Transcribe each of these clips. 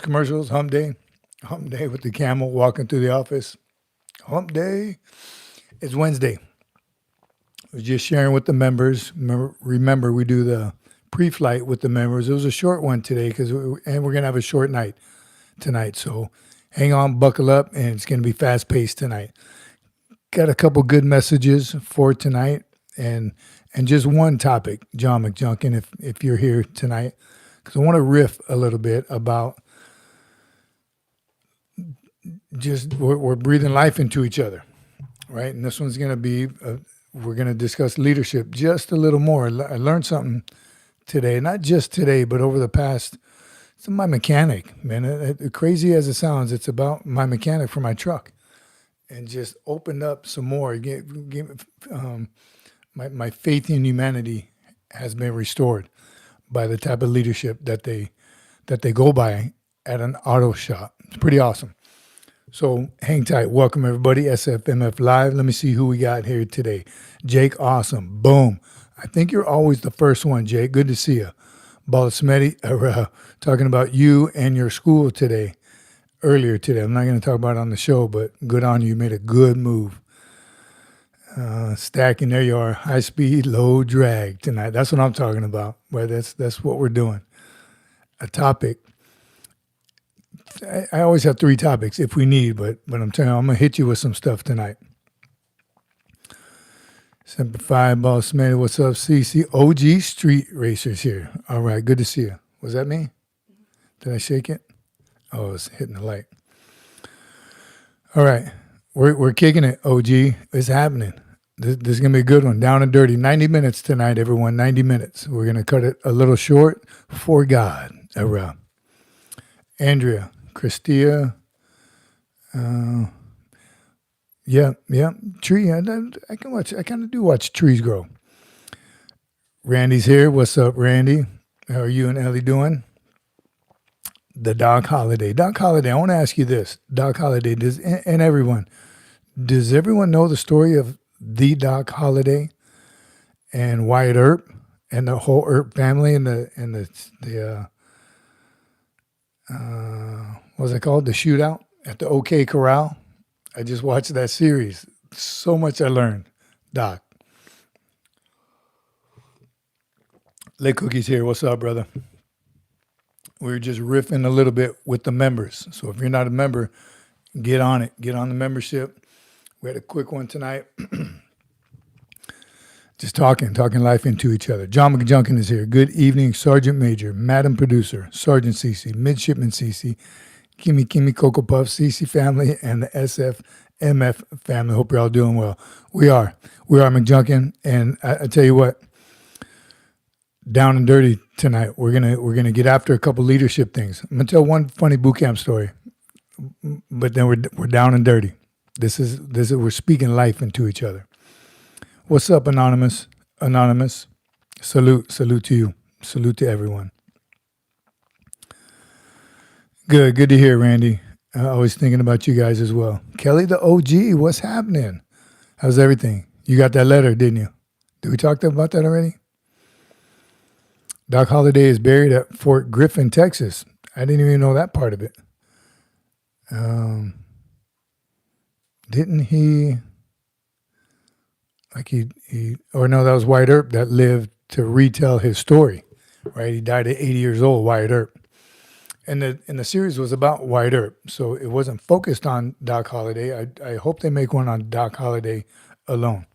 Commercials, hump day with the camel walking through the office. Hump day. It's Wednesday. I was just sharing with the members. Remember, we do the pre-flight with the members. It was a short one today and we're gonna have a short night tonight. So hang on, buckle up, and it's gonna be fast paced tonight. Got a couple good messages for tonight, and just one topic, John McJunkin, if you're here tonight, because I want to riff a little bit about just we're breathing life into each other, right? And this one's going to be, we're going to discuss leadership just a little more. I learned something today, not just today, but over the past, it's my mechanic, man. Crazy as it sounds, it's about my mechanic for my truck, and just opened up some more. My faith in humanity has been restored by the type of leadership that they go by at an auto shop. It's pretty awesome. So hang tight. Welcome, everybody. SFMF Live. Let me see who we got here today. Jake, awesome. Boom. I think you're always the first one, Jake. Good to see you. Balasmeti, talking about you and your school today, earlier today. I'm not going to talk about it on the show, but good on you. You made a good move. Stacking, there you are. High speed, low drag tonight. That's what I'm talking about. Well, that's what we're doing. A topic. I always have 3 topics if we need, but I'm telling you, I'm going to hit you with some stuff tonight. Semper Fi, Boss Man, what's up, Cece? OG Street Racers here. All right, good to see you. Was that me? Did I shake it? Oh, it's hitting the light. All right, we're kicking it, OG. It's happening. This is going to be a good one. Down and dirty. 90 minutes tonight, everyone. 90 minutes. We're going to cut it a little short for God. Andrea, Christia, tree. I can watch. I kind of do watch trees grow. Randy's here. What's up, Randy? How are you and Ellie doing? The Doc Holiday. Doc Holiday, I want to ask you this. Doc Holiday, and everyone, does everyone know the story of the Doc Holiday and Wyatt Earp and the whole Earp family and the what was it called? The shootout at the OK Corral? I just watched that series. So much I learned. Doc. Late Cookie's here. What's up, brother? We were just riffing a little bit with the members. So if you're not a member, get on it. Get on the membership. We had a quick one tonight. Just talking life into each other. John McJunkin is here. Good evening, Sergeant Major, Madam Producer, Sergeant Cece, Midshipman Cece, Kimmy Cocoa Puff, Cece family, and the SFMF family. Hope you're all doing well. We are McJunkin, and I tell you what, down and dirty tonight. We're gonna get after a couple leadership things. I'm gonna tell one funny boot camp story, but then we're down and dirty. This is we're speaking life into each other. What's up, Anonymous? Salute to you. Salute to everyone. Good to hear, Randy. Always thinking about you guys as well. Kelly, the OG, what's happening? How's everything? You got that letter, didn't you? Did we talk about that already? Doc Holliday is buried at Fort Griffin, Texas. I didn't even know that part of it. Didn't he... or no, that was Wyatt Earp that lived to retell his story, right? He died at 80 years old, Wyatt Earp. And the series was about Wyatt Earp, so it wasn't focused on Doc Holliday. I hope they make one on Doc Holliday alone.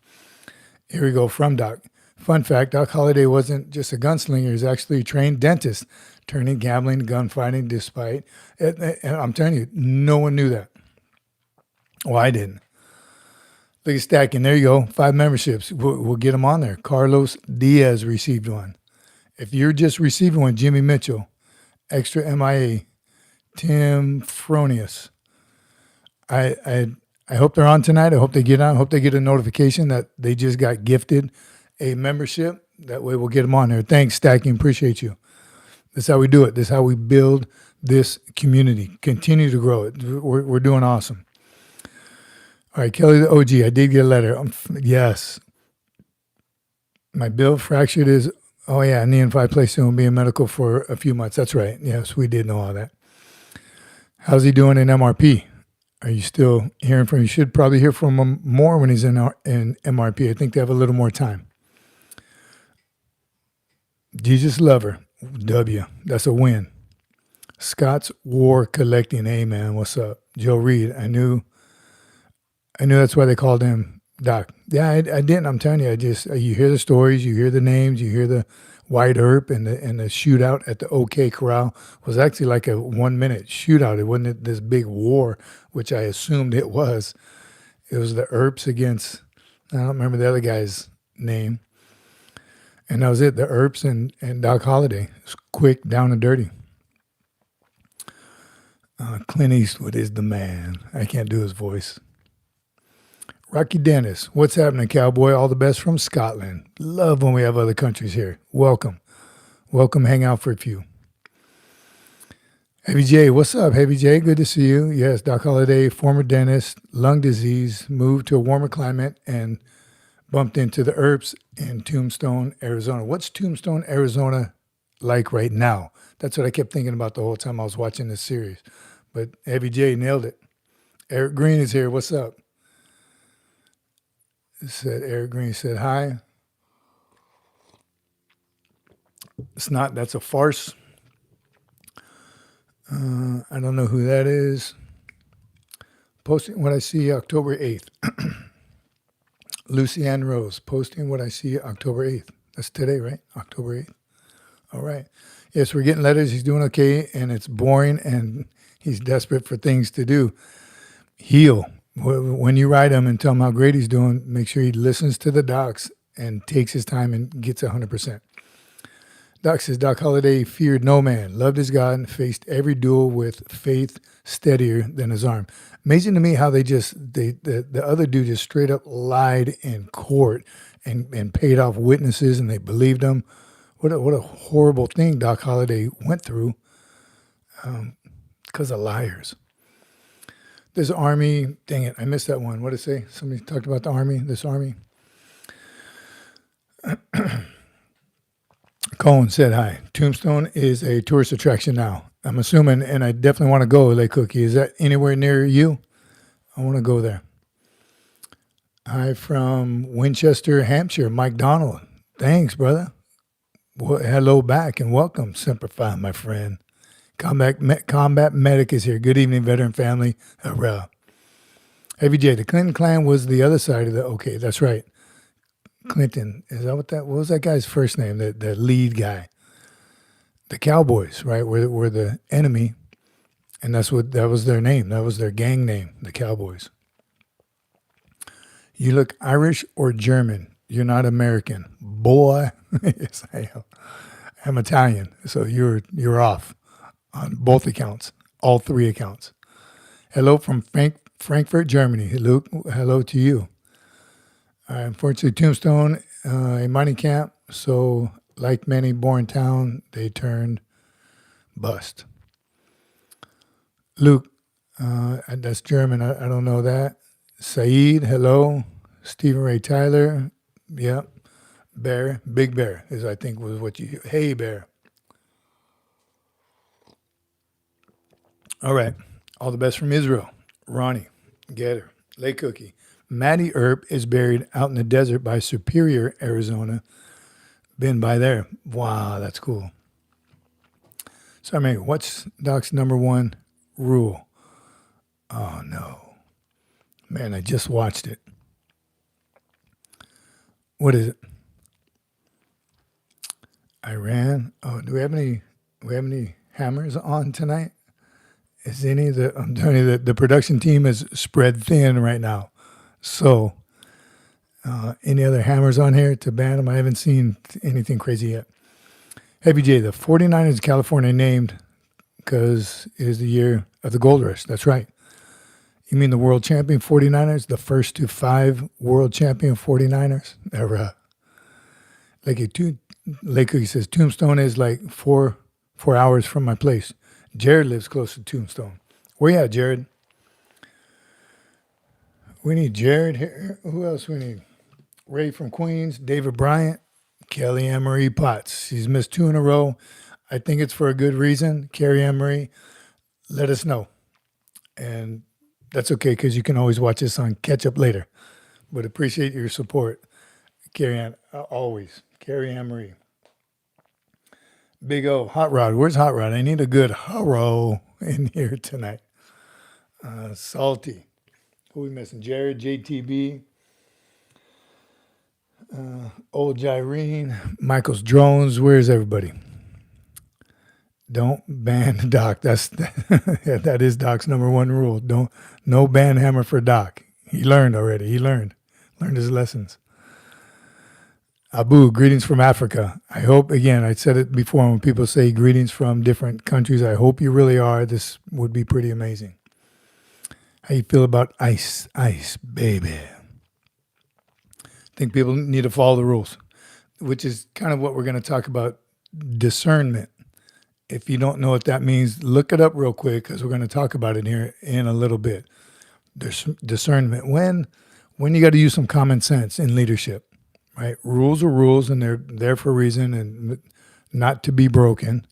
Here we go from Doc. Fun fact, Doc Holliday wasn't just a gunslinger. He was actually a trained dentist, turning gambling to gunfighting despite, and I'm telling you, no one knew that. Well, I didn't. Look at stacking. There you go. 5 memberships. We'll get them on there. Carlos Diaz received one. If you're just receiving one, Jimmy Mitchell, Extra MIA, Tim Fronius. I hope they're on tonight. I hope they get on. I hope they get a notification that they just got gifted a membership. That way we'll get them on there. Thanks, Stacking. Appreciate you. This is how we do it. This is how we build this community. Continue to grow it. We're doing awesome. All right, Kelly the OG, I did get a letter. Yes. My bill fractured is, oh yeah, knee and 5 placement will be in medical for a few months. That's right. Yes, we did know all that. How's he doing in MRP? Are you still hearing from him? You should probably hear from him more when he's in MRP. I think they have a little more time. Jesus Lover, W. That's a win. Scott's War Collecting. Hey, man, what's up? Joe Reed, I knew that's why they called him Doc. Yeah, I didn't. I'm telling you, you hear the stories, you hear the names, you hear the White Earp and the shootout at the OK Corral was actually like a 1 minute shootout. It wasn't this big war, which I assumed it was. It was the Earps against, I don't remember the other guy's name. And that was it, the Earps and Doc Holliday. It was quick, down and dirty. Clint Eastwood is the man. I can't do his voice. Rocky Dennis, what's happening, cowboy? All the best from Scotland. Love when we have other countries here. Welcome. Hang out for a few. Heavy J, what's up, Heavy J? Good to see you. Yes, Doc Holliday, former dentist, lung disease, moved to a warmer climate and bumped into the Earps in Tombstone, Arizona. What's Tombstone, Arizona like right now? That's what I kept thinking about the whole time I was watching this series. But Heavy J nailed it. Eric Green is here. What's up? Eric Green said hi. It's not, that's a farce. I don't know who that is. Posting what I see October 8th. Lucy Ann Rose, posting what I see October 8th. That's today, right? October 8th. All right. Yes, we're getting letters. He's doing okay, and it's boring, and he's desperate for things to do. Heal. When you write him and tell him how great he's doing, make sure he listens to the docs and takes his time and gets 100%. Doc says, Doc Holliday feared no man, loved his God, and faced every duel with faith steadier than his arm. Amazing to me how the other dude just straight up lied in court and paid off witnesses, and they believed him. What a horrible thing Doc Holliday went through because of liars. This Army, dang it, I missed that one. What did it say? Somebody talked about the Army, this Army. Cohen said hi. Tombstone is a tourist attraction now. I'm assuming, and I definitely want to go, Le Cookie. Is that anywhere near you? I want to go there. Hi from Winchester, Hampshire, Mike Donald. Thanks, brother. Well, hello back and welcome, Semper Fi, my friend. Combat Medic is here. Good evening, veteran family. Hurrah. Heavy J, the Clinton clan was the other side of the, okay, that's right. Clinton, is that what was that guy's first name? The lead guy. The Cowboys, right, were the enemy, and that was their name. That was their gang name, the Cowboys. You look Irish or German. You're not American. Boy. Yes, I am. I'm Italian, so you're off on both accounts, all three accounts. Hello from Frankfurt, Germany. Hello to you. Unfortunately, Tombstone, a mining camp, so like many born town, they turned bust. Luke, that's German. I don't know that. Saeed, hello. Stephen Ray Tyler, yep. Bear, Big Bear is I think was what you. Hey, Bear. All right. All the best from Israel. Ronnie, Getter, Lake Cookie. Matty Earp is buried out in the desert by Superior, Arizona. Been by there. Wow, that's cool. So, I mean, what's Doc's number one rule? Oh, no. Man, I just watched it. What is it? Iran. Oh, do we have any hammers on tonight? Is any of the, I'm telling you that the production team is spread thin right now. So, any other hammers on here to ban them? I haven't seen anything crazy yet. Heavy J, the 49ers of California named because it is the year of the gold rush. That's right. You mean the world champion 49ers? The first to 5 world champion 49ers? Ever. Lake Cookie says, Tombstone is like 4 hours from my place. Jared lives close to Tombstone. Where you at, Jared? We need Jared here. Who else we need? Ray from Queens, David Bryant, Kelly Ann Marie Potts. She's missed 2 in a row. I think it's for a good reason. Carrie Ann Marie, let us know. And that's okay because you can always watch this on catch up later. But appreciate your support. Carrie Ann, always. Carrie Ann Marie. Big O, Hot Rod. Where's Hot Rod? I need a good hurrow in here tonight. Salty. Who we missing? Jared, JTB, Old Gyrene, Michael's Drones. Where's everybody? Don't ban Doc. Yeah, that is Doc's number one rule. No ban hammer for Doc. He learned already. He learned his lessons. Abu, greetings from Africa. I hope, again, I said it before, when people say greetings from different countries, I hope you really are. This would be pretty amazing. How you feel about ice, baby? I think people need to follow the rules, which is kind of what we're going to talk about, discernment. If you don't know what that means, look it up real quick because we're going to talk about it here in a little bit. Discernment. When you got to use some common sense in leadership. Right, rules are rules, and they're there for a reason, and not to be broken.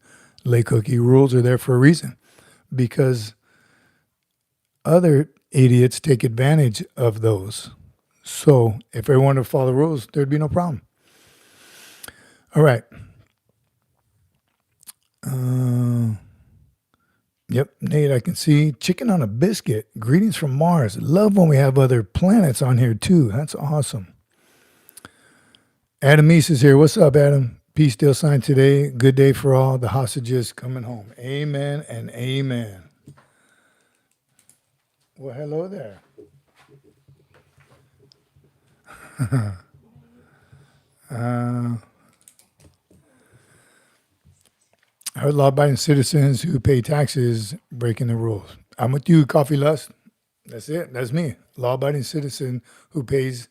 Lay cookie, rules are there for a reason, because other idiots take advantage of those. So if everyone would follow the rules, there'd be no problem. All right. Yep, Nate, I can see. Chicken on a biscuit. Greetings from Mars. Love when we have other planets on here too. That's awesome. Adam East is here. What's up, Adam? Peace deal signed today. Good day for all. The hostages coming home. Amen and amen. Well, hello there. Our law-abiding citizens who pay taxes breaking the rules. I'm with you, Coffee Lust. That's it. That's me. Law-abiding citizen who pays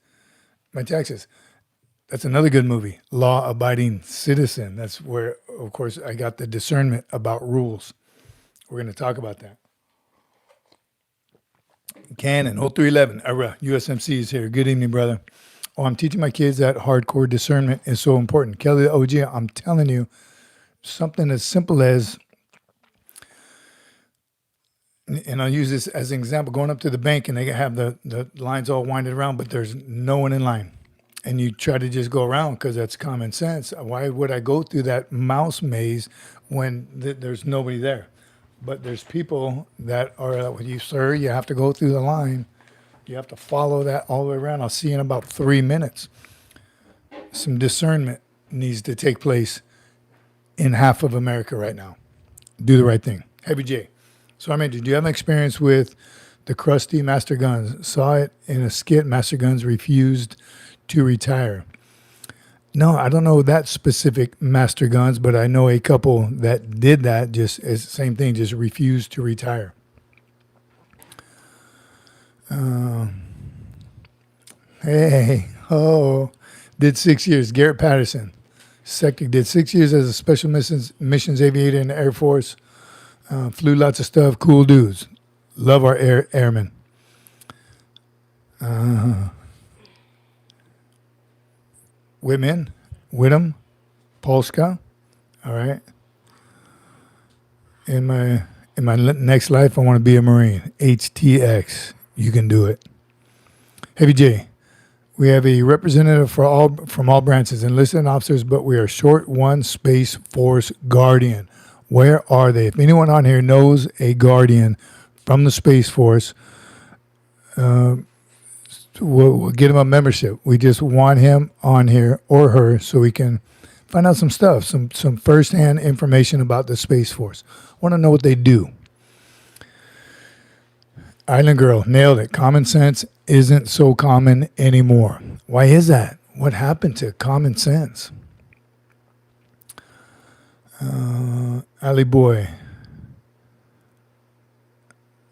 my taxes. That's another good movie, Law-Abiding Citizen. That's where, of course, I got the discernment about rules. We're going to talk about that. Cannon, 0311, USMC is here. Good evening, brother. Oh, I'm teaching my kids that hardcore discernment is so important. Kelly the OG, I'm telling you, something as simple as, and I'll use this as an example, going up to the bank and they have the lines all winded around, but there's no one in line. And you try to just go around because that's common sense. Why would I go through that mouse maze when there's nobody there? But there's people that are with you, sir. You have to go through the line. You have to follow that all the way around. I'll see you in about 3 minutes. Some discernment needs to take place in half of America right now. Do the right thing. Heavy J. So, I mean, do you have an experience with the crusty Master Guns? Saw it in a skit. Master Guns refused to retire. No, I don't know that specific Master Guns, but I know a couple that did that, just as same thing, just refused to retire. Did 6 years. Garrett Patterson, Sectic, did 6 years as a special missions aviator in the Air Force. Flew lots of stuff. Cool dudes. Love our airmen. Whittam, Polska, all right. In my next life, I want to be a Marine. HTX, you can do it. Heavy J, we have a representative from all branches, enlisted officers, but we are short one Space Force Guardian. Where are they? If anyone on here knows a Guardian from the Space Force, we'll get him a membership. We just want him on here or her so we can find out some stuff, some firsthand information about the Space Force. I want to know what they do. Island Girl, nailed it. Common sense isn't so common anymore. Why is that? What happened to common sense? Ali Boy.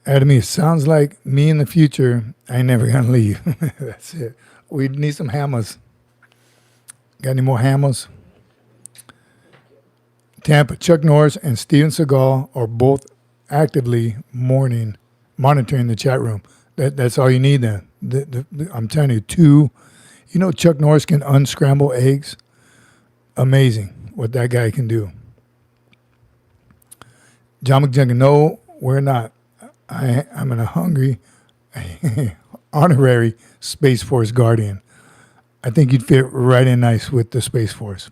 Adam, sounds like me in the future. I ain't never gonna leave. That's it. We need some hammers. Got any more hammers? Tampa, Chuck Norris and Steven Seagal are both actively monitoring the chat room. That's all you need then. I'm telling you, Chuck Norris can unscramble eggs. Amazing what that guy can do. John McJunkin, no, we're not. I'm a hungry honorary Space Force Guardian. I think you'd fit right in nice with the Space Force.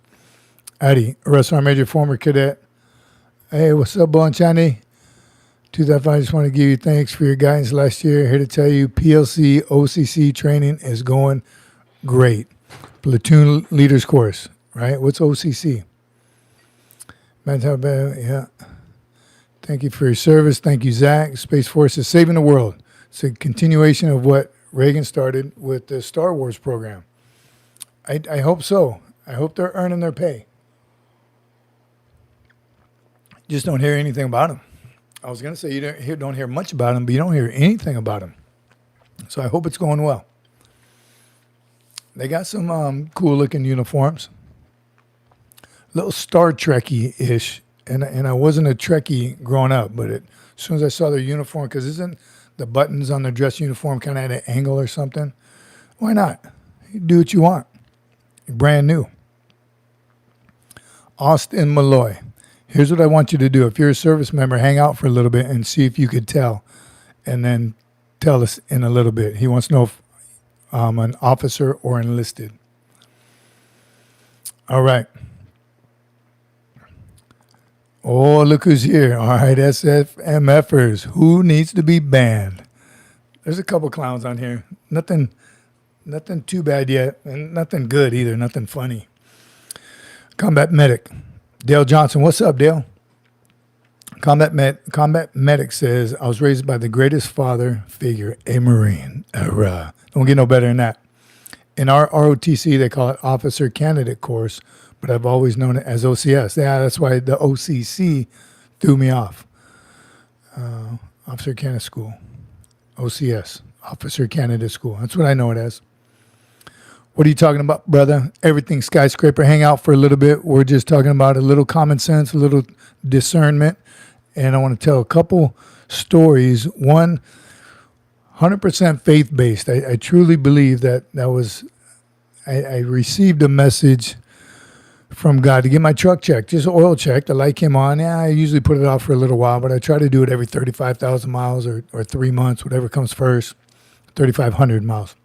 Addy, Arrest Sergeant Major, former cadet. Hey, what's up, Bonchani? 2005, I just want to give you thanks for your guidance last year. Here to tell you PLC OCC training is going great. Platoon Leaders Course, right? What's OCC? Yeah. Thank you for your service. Thank you, Zach. Space Force is saving the world. It's a continuation of what Reagan started with the Star Wars program. I hope so. I hope they're earning their pay. Just don't hear anything about them. I was going to say you don't hear much about them, but you don't hear anything about them. So I hope it's going well. They got some cool-looking uniforms. A little Star Trek-y-ish. And I wasn't a Trekkie growing up, but as soon as I saw their uniform, because isn't the buttons on their dress uniform kind of at an angle or something? Why not? You do what you want. You're brand new. Austin Malloy. Here's what I want you to do. If you're a service member, hang out for a little bit and see if you could tell. And then tell us in a little bit. He wants to know if I'm an officer or enlisted. All right. Oh, look who's here. All right, SFMF-ers. Who needs to be banned? There's a couple clowns on here. Nothing too bad yet, and nothing good either. Nothing funny. Combat Medic. Dale Johnson. What's up, Dale? Combat Medic says, I was raised by the greatest father figure, a Marine. Don't get no better than that. In our ROTC, they call it Officer Candidate Course, but I've always known it as OCS. Yeah, that's why the OCC threw me off. Officer Candidate School. OCS. Officer Candidate School. That's what I know it as. What are you talking about, brother? Everything skyscraper. Hang out for a little bit. We're just talking about a little common sense, a little discernment. And I want to tell a couple stories. One, 100% faith-based. I truly believe that was, I received a message from God to get my truck checked, just oil checked. The light came on. Yeah, I usually put it off for a little while, but I try to do it every 35,000 miles or 3 months, whatever comes first, 3,500 miles.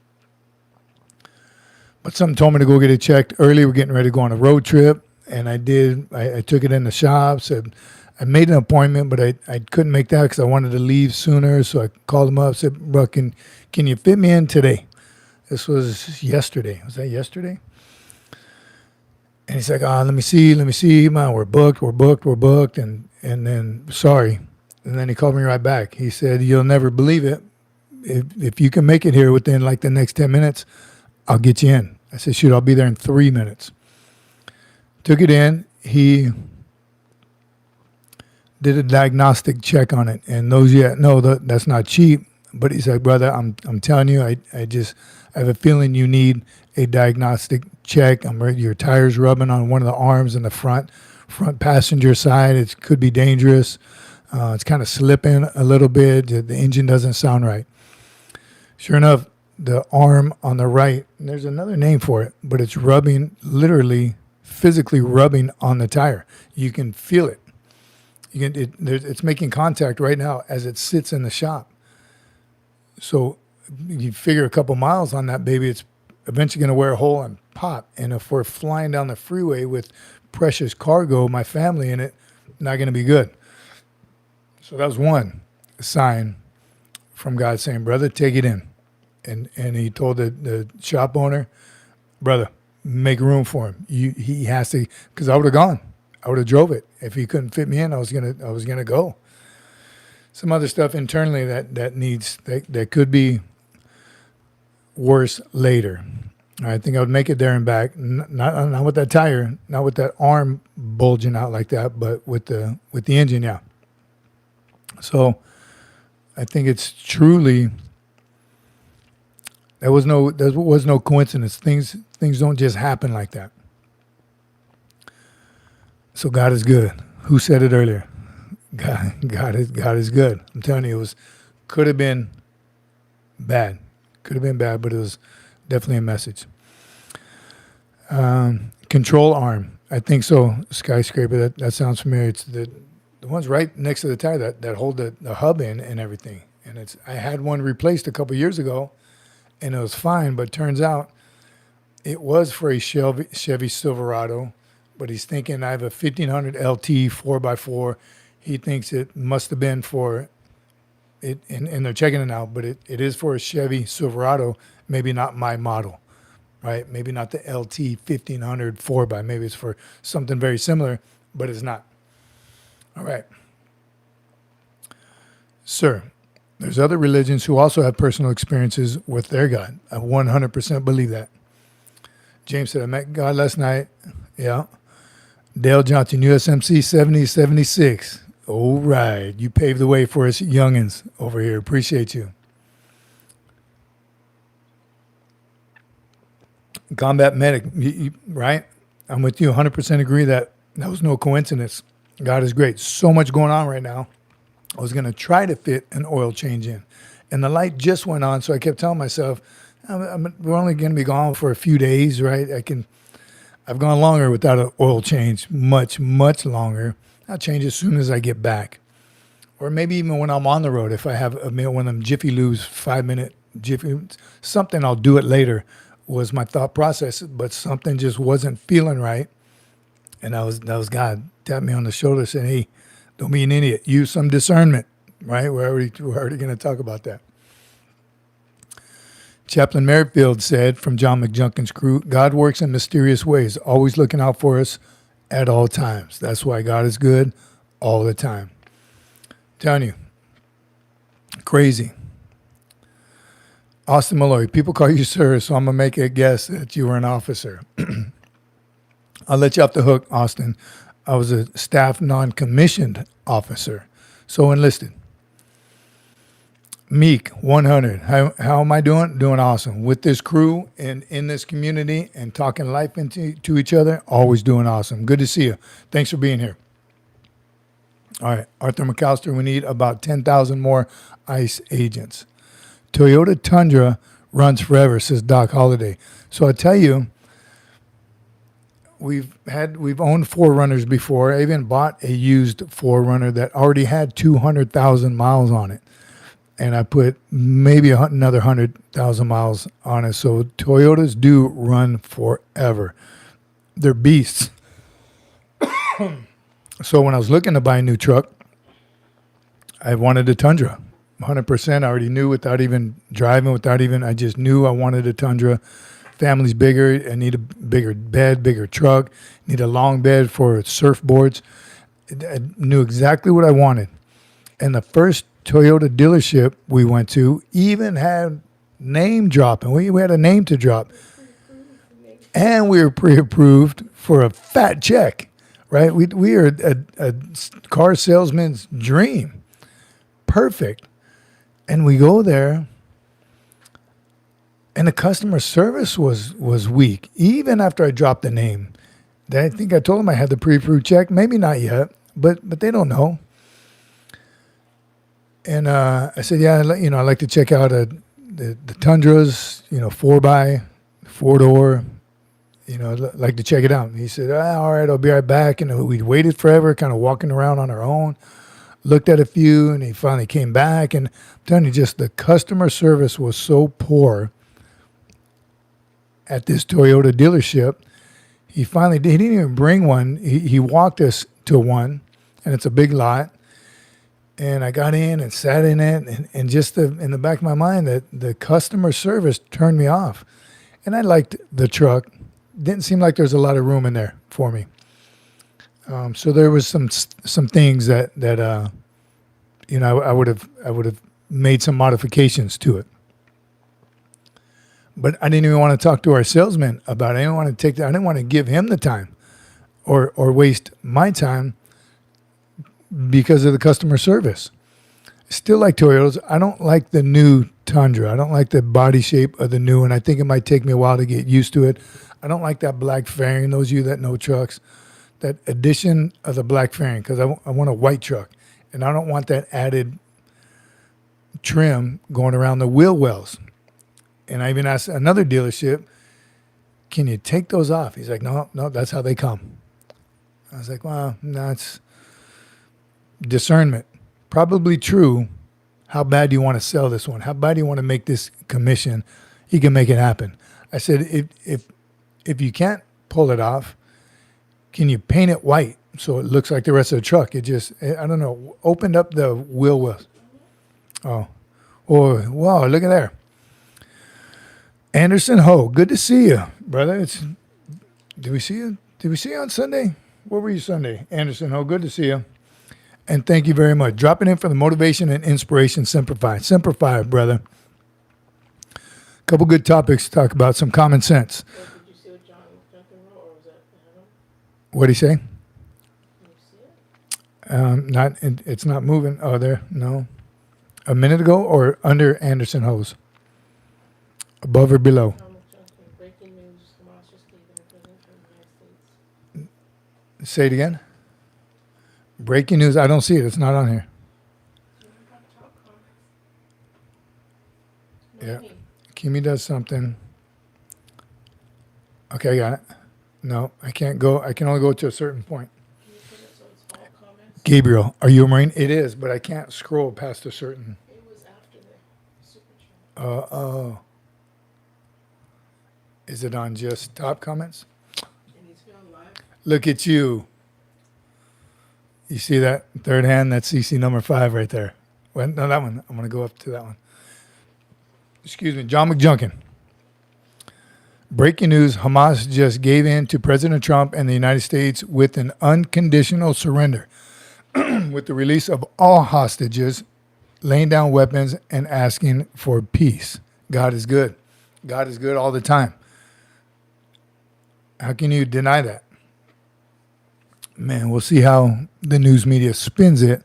But something told me to go get it checked early. We're getting ready to go on a road trip, and I did. I took it in the shop, said I made an appointment, but I couldn't make that because I wanted to leave sooner. So I called him up, said, bro, can you fit me in today? This was yesterday. Was that yesterday? And he's like, let me see. Man, we're booked. And then, sorry. And then he called me right back. He said, you'll never believe it. If you can make it here within like the next 10 minutes, I'll get you in. I said, shoot, I'll be there in 3 minutes. Took it in. He did a diagnostic check on it. And that's not cheap. But he's like, brother, I'm telling you, I have a feeling you need a diagnostic check. Your tire's rubbing on one of the arms in the front passenger side. It could be dangerous. It's kind of slipping a little bit. The engine doesn't sound right. Sure enough, the arm on the right, and there's another name for it, but it's rubbing, literally, physically rubbing on the tire. You can feel it. It's making contact right now as it sits in the shop. So you figure a couple miles on that baby, it's eventually going to wear a hole and pop. And if we're flying down the freeway with precious cargo, my family in it, not going to be good. So that was one sign from God saying, brother, take it in. And he told the shop owner, brother, make room for him. He has to, because I would have gone. I would have drove it. If he couldn't fit me in, I was gonna go. Some other stuff internally that could be worse later. I think I would make it there and back. Not with that tire, not with that arm bulging out like that, but with the engine, yeah. So I think it's truly that was no coincidence. Things don't just happen like that. So God is good. Who said it earlier? God is good. I'm telling you, could have been bad. Could have been bad, but it was definitely a message. Control arm. I think so. Skyscraper. That sounds familiar. It's the ones right next to the tire that hold the hub in and everything. And I had one replaced a couple years ago, and it was fine. But turns out it was for a Chevy Silverado. But he's thinking I have a 1500 LT 4x4. He thinks it must have been for it, and they're checking it out. But it is for a Chevy Silverado, maybe not my model, right? Maybe not the LT 1500 4x. Maybe it's for something very similar, but it's not. All right. Sir, there's other religions who also have personal experiences with their God. I 100% believe that. James said, I met God last night. Yeah. Dale Johnson, USMC 7076. All right. You paved the way for us youngins over here. Appreciate you. Combat medic, right? I'm with you. 100% agree that was no coincidence. God is great. So much going on right now. I was going to try to fit an oil change in, and the light just went on. So I kept telling myself, we're only going to be gone for a few days, right? I've gone longer without an oil change, much longer. I'll change as soon as I get back, or maybe even when I'm on the road. If I have one of them Jiffy Lube's 5-minute Jiffy, something, I'll do it later. Was my thought process, but something just wasn't feeling right, and that was God tapped me on the shoulder, saying, "Hey, don't be an idiot. Use some discernment." Right? We're already going to talk about that. Chaplain Merrifield said from John McJunkin's crew, God works in mysterious ways, always looking out for us at all times. That's why God is good all the time. I'm telling you, crazy. Austin Malloy, people call you sir, so I'm going to make a guess that you were an officer. I'll let you off the hook, Austin. I was a staff non-commissioned officer, so enlisted. Meek, 100. How am I doing? Doing awesome. With this crew and in this community and talking life into each other, always doing awesome. Good to see you. Thanks for being here. All right, Arthur McAllister, we need about 10,000 more ICE agents. Toyota Tundra runs forever, says Doc Holliday. So I tell you, we've owned 4Runners before. I even bought a used 4Runner that already had 200,000 miles on it. And I put maybe another 100,000 miles on it. So Toyotas do run forever. They're beasts. So when I was looking to buy a new truck, I wanted a Tundra. 100%. I already knew without even driving, I just knew I wanted a Tundra. Family's bigger. I need a bigger bed, bigger truck. Need a long bed for surfboards. I knew exactly what I wanted. And the first Toyota dealership we went to even had name dropping. We had a name to drop. And we were pre-approved for a fat check, right? We are a car salesman's dream. Perfect. And we go there, and the customer service was weak, even after I dropped the name. I think I told them I had the pre-approved check. Maybe not yet, but they don't know. And I said, yeah, I'd like to check out the Tundras, 4x, 4-door, I'd like to check it out. And he said, all right, I'll be right back. And we waited forever, kind of walking around on our own, looked at a few, and he finally came back. And I'm telling you, just the customer service was so poor at this Toyota dealership. He didn't even bring one. He walked us to one, and it's a big lot. And I got in and sat in it, and just in the back of my mind, that the customer service turned me off. And I liked the truck. Didn't seem like there's a lot of room in there for me. So there was some things that I would have made some modifications to it. But I didn't even want to talk to our salesman about it. I didn't want to give him the time or waste my time because of the customer service. Still like Toyotas. I don't like the new Tundra. I don't like the body shape of the new one. I think it might take me a while to get used to it. I don't like that black fairing. Those of you that know trucks, that addition of the black fairing, because I want a white truck. And I don't want that added trim going around the wheel wells. And I even asked another dealership, can you take those off? He's like, no, that's how they come. I was like, well, discernment. Probably true. How bad do you want to sell this one? How bad do you want to make this commission? He can make it happen. I said, if you can't pull it off, can you paint it white so it looks like the rest of the truck? It just, I don't know, opened up the wheel well. Oh, wow, look at there. Anderson Ho, good to see you, brother. Did we see you? Did we see you on Sunday? Where were you Sunday? Anderson Ho, good to see you. And thank you very much. Dropping in for the motivation and inspiration simplify. Simplify, brother. Couple good topics to talk about, some common sense. Did you see what John Duncan wrote, or was that him? What did he say? Can you see it? It's not moving. Oh, there. No. A minute ago or under Anderson Hose? Above or below? Breaking news, Hamas just gave in a president from the United States. Say it again. Breaking news. I don't see it. It's not on here. Yeah. Kimi does something. Okay, I got it. No, I can't go. I can only go to a certain point. Can you put it so it's all comments? Gabriel, are you a Marine? It is, but I can't scroll past a certain. It was after the super chat. Oh. Is it on just top comments? And he's going live. Look at you. You see that third hand? That's CC number 5 right there. Well, no, that one. I'm going to go up to that one. Excuse me. John McJunkin. Breaking news. Hamas just gave in to President Trump and the United States with an unconditional surrender. With the release of all hostages, laying down weapons, and asking for peace. God is good. God is good all the time. How can you deny that? Man, we'll see how the news media spins it.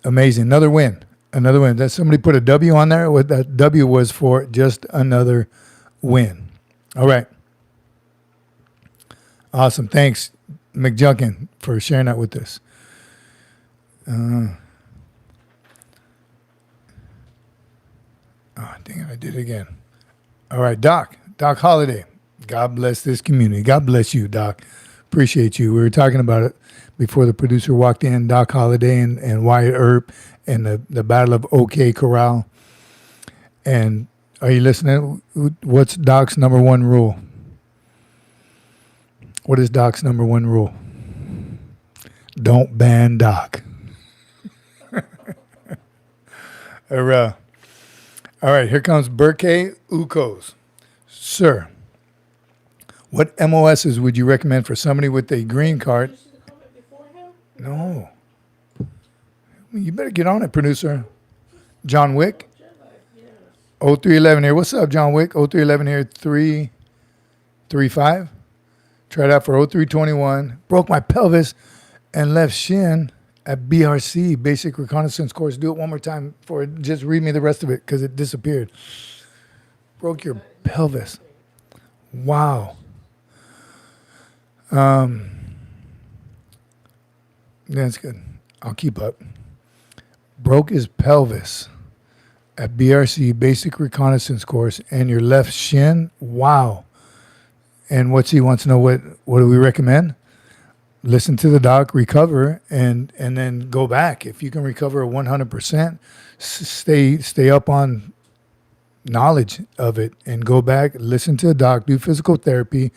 Amazing. Another win. Another win. That somebody put a W on there. What that W was for, just another win. All right. Awesome. Thanks, McJunkin, for sharing that with us. Oh, dang it. I did it again. All right, Doc Holiday. God bless this community. God bless you, Doc. Appreciate you. We were talking about it before the producer walked in, Doc Holiday and Wyatt Earp and the Battle of OK Corral. And are you listening? What's Doc's number one rule? What is Doc's number one rule? Don't ban Doc. All right, here comes Burke Ukos. Sir, what MOSs would you recommend for somebody with a green card? Did you see the comment before him? No. You better get on it, producer. John Wick, Jet lag, yes. 0311 here. What's up, John Wick? 0311 here, 335. Tried out for 0321. Broke my pelvis and left shin at BRC, Basic Reconnaissance Course. Do it one more time for it. Just read me the rest of it because it disappeared. Broke your pelvis. Wow. That's good. I'll keep up. Broke his pelvis at BRC, Basic Reconnaissance Course, and your left shin. Wow. And he wants to know what do we recommend? Listen to the doc, recover, and then go back. If you can recover 100%, stay up on knowledge of it and go back, listen to the doc, do physical therapy.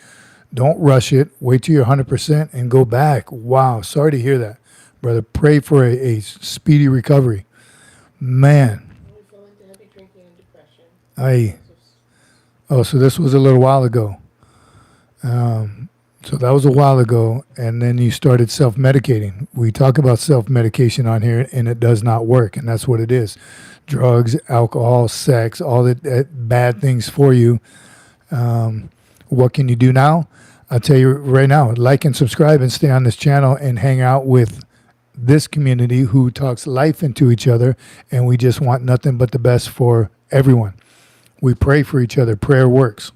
Don't rush it. Wait till you're 100% and go back. Wow. Sorry to hear that, brother. Pray for a speedy recovery. Man. We fell into heavy drinking and depression. So this was a little while ago. So that was a while ago, and then you started self-medicating. We talk about self-medication on here, and it does not work, and that's what it is. Drugs, alcohol, sex, all that bad things for you. What can you do now? I'll tell you right now, like and subscribe and stay on this channel and hang out with this community who talks life into each other, and we just want nothing but the best for everyone. We pray for each other. Prayer works.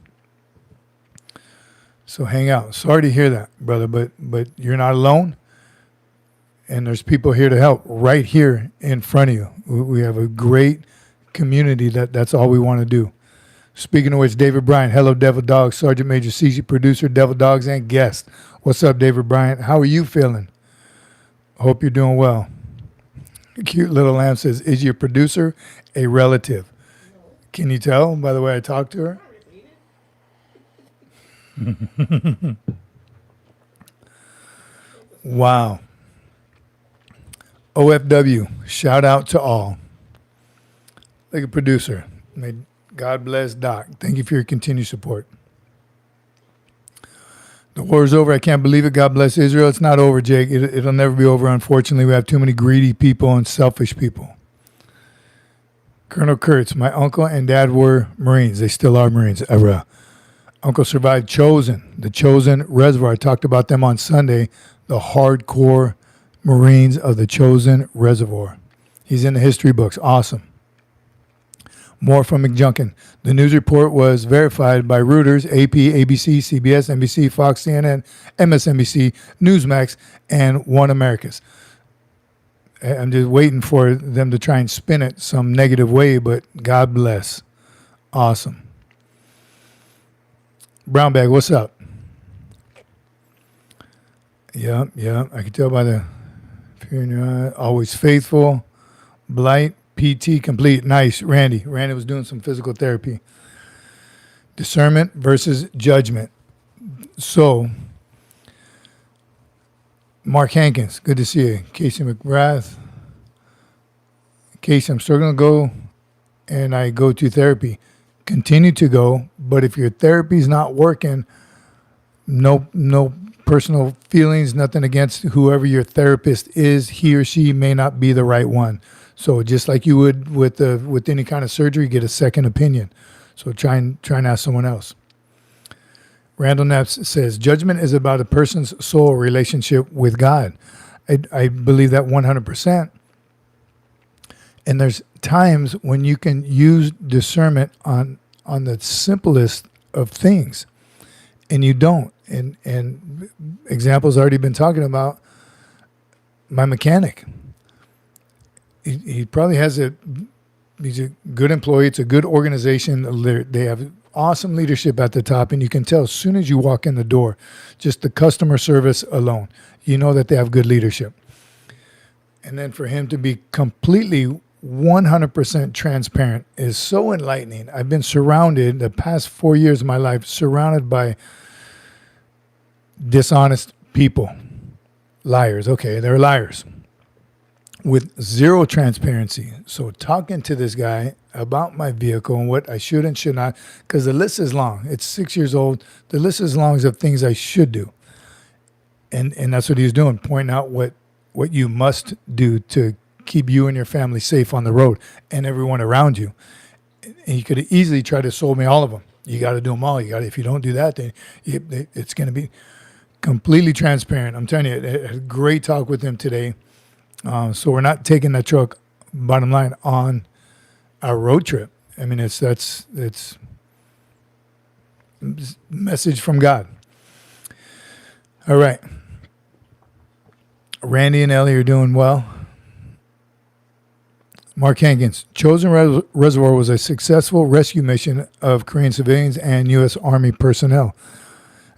So hang out. Sorry to hear that, brother, but you're not alone. And there's people here to help right here in front of you. We have a great community that's all we want to do. Speaking of which, David Bryant, hello, Devil Dogs, SgtMaj Cece, producer, Devil Dogs, and guest. What's up, David Bryant? How are you feeling? Hope you're doing well. Cute little lamb says, is your producer a relative? No. Can you tell by the way I talk to her? Not related. Wow. OFW, shout out to all. Like a producer. May God bless Doc. Thank you for your continued support. The war is over. I can't believe it. God bless Israel. It's not over, Jake. It'll never be over, unfortunately. We have too many greedy people and selfish people. Colonel Kurtz, my uncle and dad were Marines. They still are Marines. Uncle survived Chosen, the Chosen Reservoir. I talked about them on Sunday, the hardcore Marines of the Chosen Reservoir. He's in the history books. Awesome. More from McJunkin. The news report was verified by Reuters, AP, ABC, CBS, NBC, Fox, CNN, MSNBC, Newsmax, and One Americas. I'm just waiting for them to try and spin it some negative way, but God bless. Awesome. Brown Bag, what's up? Yeah, I can tell by the fear in your eye. Always faithful. Blight. PT complete. Nice. Randy was doing some physical therapy. Discernment versus judgment. So, Mark Hankins, good to see you. Casey McGrath. Casey, I'm still going to go and I go to therapy. Continue to go, but if your therapy's not working, no personal feelings, nothing against whoever your therapist is, he or she may not be the right one. So just like you would with any kind of surgery, get a second opinion. So try and ask someone else. Randall Knapp says, judgment is about a person's soul relationship with God. I believe that 100%. And there's times when you can use discernment on the simplest of things, and you don't. And examples already been talking about. My mechanic. He probably he's a good employee. It's a good organization. They have awesome leadership at the top, and you can tell as soon as you walk in the door, just the customer service alone, you know that they have good leadership. And then for him to be completely 100% transparent is so enlightening. I've been surrounded the past 4 years of my life, surrounded by dishonest people, liars. Okay, they're liars. With zero transparency. So talking to this guy about my vehicle and what I should and should not, because the list is long. It's 6 years old. The list is long of things I should do. And that's what he was doing, pointing out what you must do to keep you and your family safe on the road and everyone around you. And he could have easily tried to sold me all of them. You got to do them all. If you don't do that, then it's going to be completely transparent. I'm telling you, I had a great talk with him today. So we're not taking that truck, bottom line, on our road trip. I mean, it's message from God. All right. Randy and Ellie are doing well. Mark Hankins, Chosen Reservoir was a successful rescue mission of Korean civilians and U.S. Army personnel.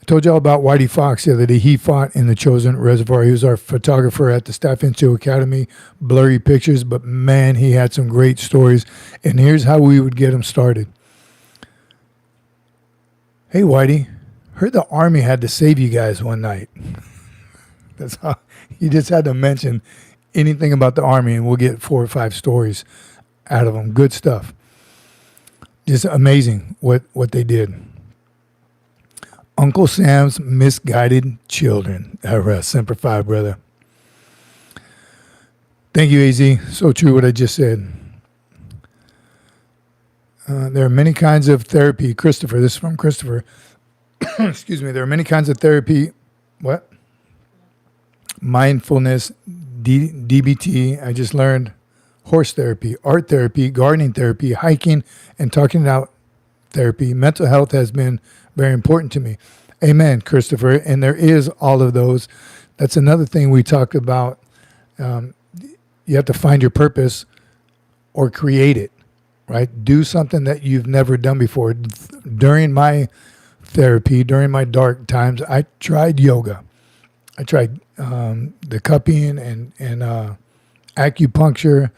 I told y'all about Whitey Fox the other day. He fought in the Chosen Reservoir. He was our photographer at the Staff Institute Academy. Blurry pictures, but man, he had some great stories. And here's how we would get him started. Hey, Whitey, heard the Army had to save you guys one night. That's how you just had to mention anything about the Army, and we'll get 4 or 5 stories out of them. Good stuff. Just amazing what they did. Uncle Sam's misguided children. Semper Fi, brother. Thank you, AZ. So true what I just said. There are many kinds of therapy. Christopher, this is from Christopher. Excuse me. There are many kinds of therapy. What? Mindfulness, DBT. I just learned horse therapy, art therapy, gardening therapy, hiking, and talking it out therapy. Mental health has been very important to me. Amen, Christopher. And there is all of those. That's another thing we talked about. You have to find your purpose or create it, right? Do something that you've never done before. During my therapy, during my dark times, I tried yoga. I tried the cupping and acupuncture,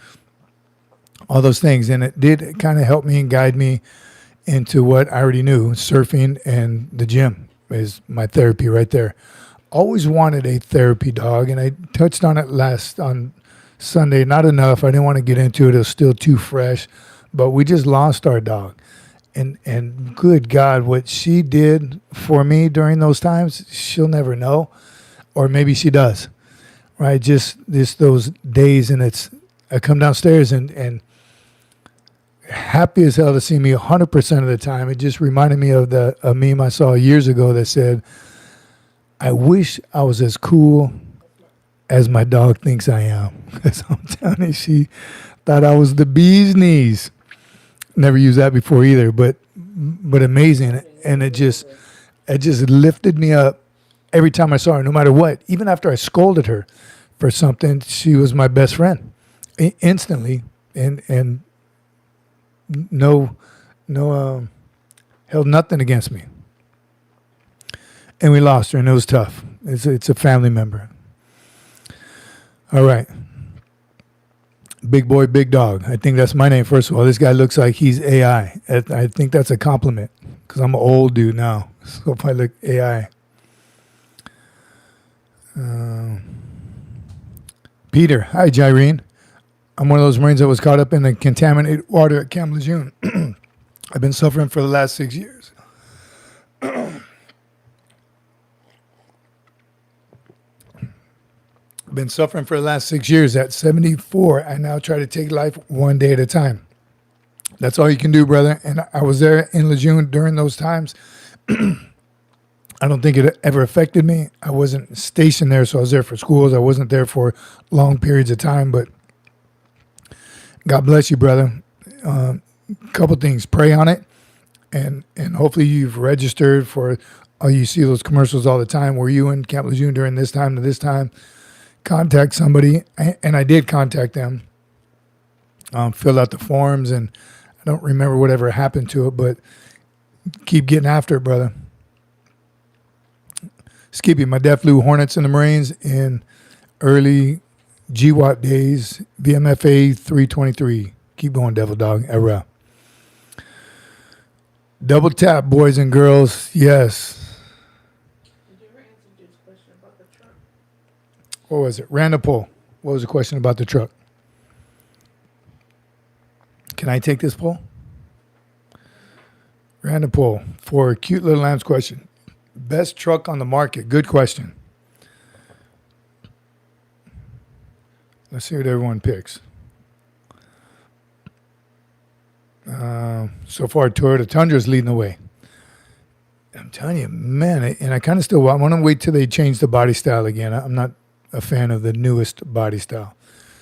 all those things. And it did kind of help me and guide me into what I already knew. Surfing and the gym is my therapy right there. Always wanted a therapy dog, and I touched on it last on Sunday. Not enough. I didn't want to get into it. It was still too fresh. But we just lost our dog. And good God, what she did for me during those times, she'll never know. Or maybe she does. Right? Just those days, and I come downstairs and happy as hell to see me 100% of the time. It just reminded me of a meme I saw years ago that said, I wish I was as cool as my dog thinks I am. Because I'm telling you, she thought I was the bee's knees. Never used that before either, but amazing. And it just lifted me up every time I saw her, no matter what. Even after I scolded her for something, she was my best friend instantly. And no, held nothing against me. And we lost her, and it was tough. It's a family member. All right. Big boy, big dog. I think that's my name, first of all. This guy looks like he's AI. I think that's a compliment because I'm an old dude now. So if I look AI. Peter. Hi, Jyrene. I'm one of those Marines that was caught up in the contaminated water at Camp Lejeune. I've been suffering for the last 6 years. Been suffering for the last 6 years. At 74, I now try to take life one day at a time. That's all you can do, brother. And I was there in Lejeune during those times. I don't think it ever affected me. I wasn't stationed there, so I was there for schools. I wasn't there for long periods of time, but God bless you, brother. Couple things. Pray on it, and hopefully you've registered for, you see those commercials all the time. Were you in Camp Lejeune during this time to this time? Contact somebody, and I did contact them. Filled out the forms, and I don't remember whatever happened to it, but keep getting after it, brother. Skippy, my dad flew Hornets in the Marines in early GWAT days, VMFA 323. Keep going, devil dog. Era. Double tap, boys and girls. Yes. Did you ever answer Dude's question about the truck? What was it? Random poll. What was the question about the truck? Can I take this poll? Random poll for Cute Little Lamb's question. Best truck on the market. Good question. Let's see what everyone picks. So far, Toyota Tundra is leading the way. I'm telling you, man, and I kind of still want to wait till they change the body style again. I'm not a fan of the newest body style.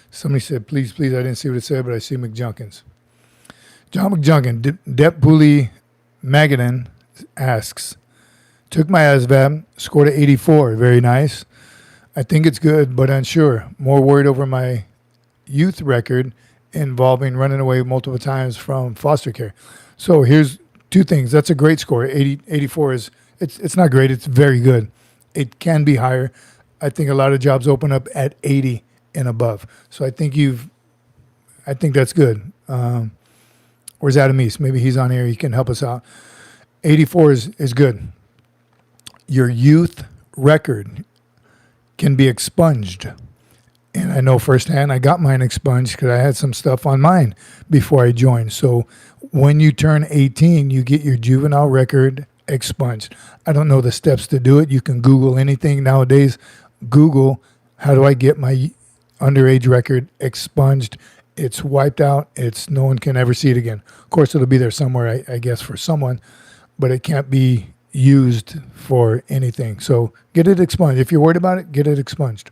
Somebody said, please, I didn't see what it said, but I see McJunkins. John McJunkin, Dep Poolee Magadan asks, took my ASVAB, scored an 84. Very nice. I think it's good, but unsure. More worried over my youth record involving running away multiple times from foster care. So here's two things. That's a great score. 84 is, it's not great. It's very good. It can be higher. I think a lot of jobs open up at 80 and above. So I think that's good. Where's Adam East? Maybe he's on here. He can help us out. 84 is good. Your youth record can be expunged. And I know firsthand I got mine expunged because I had some stuff on mine before I joined. So when you turn 18, you get your juvenile record expunged. I don't know the steps to do it. You can Google anything nowadays. Google, how do I get my underage record expunged? It's wiped out. No one can ever see it again. Of course, it'll be there somewhere, I guess, for someone, but it can't be used for anything. So get it expunged. If you're worried about it, get it expunged.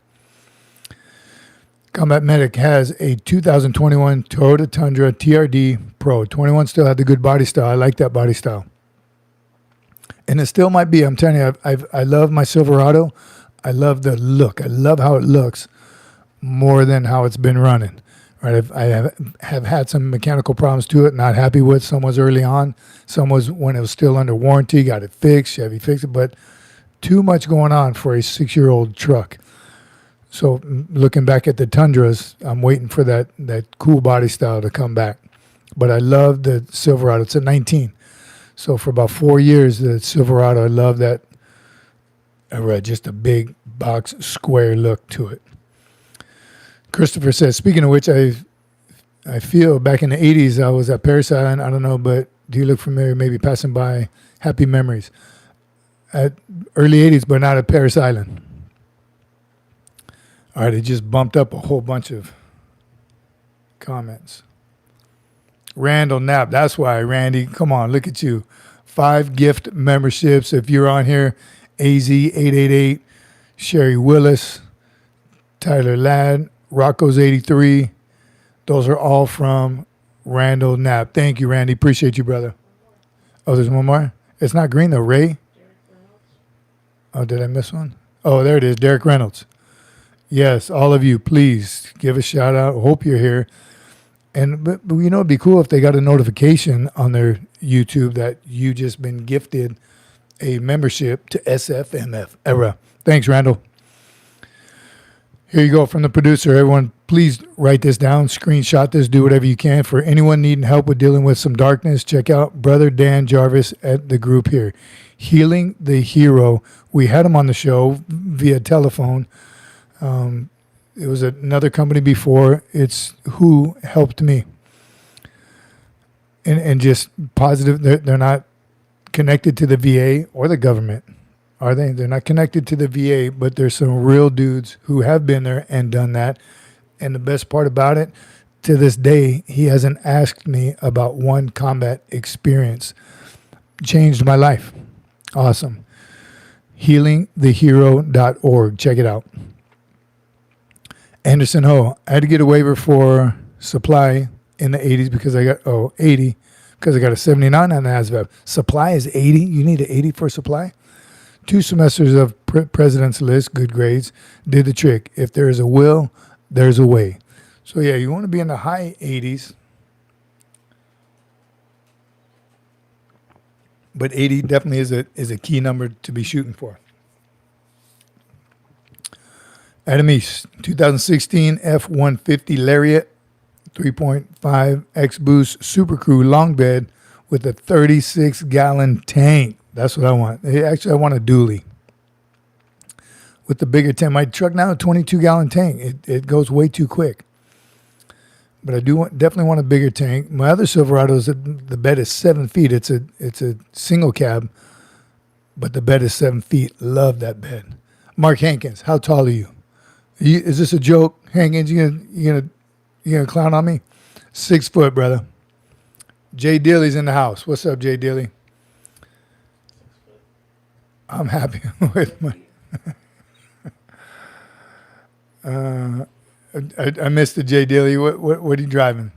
Combat Medic has a 2021 Toyota Tundra TRD Pro. 21 still had the good body style. I like that body style. And it still might be. I'm telling you, I love my Silverado. I love the look. I love how it looks more than how it's been running. Right? I have had some mechanical problems to it, not happy with. Some was early on. Some was when it was still under warranty, got it fixed. Chevy fixed it. But too much going on for a 6-year-old truck. So looking back at the Tundras, I'm waiting for that cool body style to come back. But I love the Silverado. It's a 19. So for about 4 years, the Silverado, I love that. Just a big box square look to it. Christopher says, speaking of which, I feel back in the 80s, I was at Paris Island. I don't know, but do you look familiar? Maybe passing by. Happy memories. At early 80s, but not at Paris Island. All right, it just bumped up a whole bunch of comments. Randall Knapp, that's why, Randy. Come on, look at you. 5 gift memberships. If you're on here, AZ888, Sherry Willis, Tyler Ladd, Rocco's 83. Those are all from Randall Knapp. Thank you, Randy. Appreciate you, brother. Oh, there's one more? It's not green, though. Ray? Oh, did I miss one? Oh, there it is. Derek Reynolds. Yes, all of you, please give a shout out. Hope you're here. And but you know, it'd be cool if they got a notification on their YouTube that you just been gifted a membership to SFMF era. Thanks, Randall. Here you go from the producer. Everyone, please write this down, screenshot this, do whatever you can. For anyone needing help with dealing with some darkness, check out Brother Dan Jarvis at the group here. Healing the Hero. We had him on the show via telephone. It was another company before. It's who helped me. And just positive. They're not connected to the VA or the government, are they? They're not connected to the VA, but there's some real dudes who have been there and done that. And the best part about it, to this day, he hasn't asked me about one combat experience. Changed my life. Awesome. HealingTheHero.org. Check it out. Anderson Ho. I had to get a waiver for supply in the 80s because I got, 80, because I got a 79 on the ASVAB. Supply is 80. You need an 80 for supply? 2 semesters of President's List, good grades, did the trick. If there is a will, there's a way. So, yeah, you want to be in the high 80s. But 80 definitely is a key number to be shooting for. Adam East, 2016 F-150 Lariat, 3.5 X-Boost Super Crew long bed with a 36-gallon tank. That's what I want. Actually, I want a dually with the bigger tank. My truck now, a 22-gallon tank. It goes way too quick. But I definitely want a bigger tank. My other Silverado, the bed is 7 feet. It's a single cab, but the bed is 7 feet. Love that bed. Mark Hankins, how tall are you? Is this a joke, Hankins? You gonna clown on me? 6 foot, brother. Jay Dilly's in the house. What's up, Jay Dilly? I'm happy with my. I missed the Jay Dilly. What are you driving?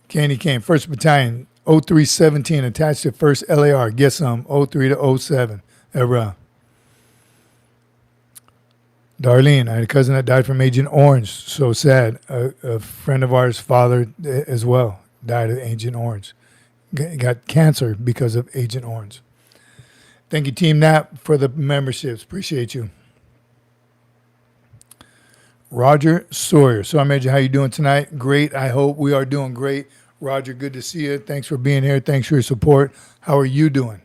Candy Cane, 1st Battalion, 0317, attached to 1st LAR. Get some, 03 to 07. Era. Darlene, I had a cousin that died from Agent Orange. So sad. A friend of ours' father as well died of Agent Orange. Got cancer because of Agent Orange. Thank you, Team Nap, for the memberships. Appreciate you. Roger Sawyer. So, Major, how you doing tonight? Great. I hope we are doing great. Roger, good to see you. Thanks for being here. Thanks for your support. How are you doing?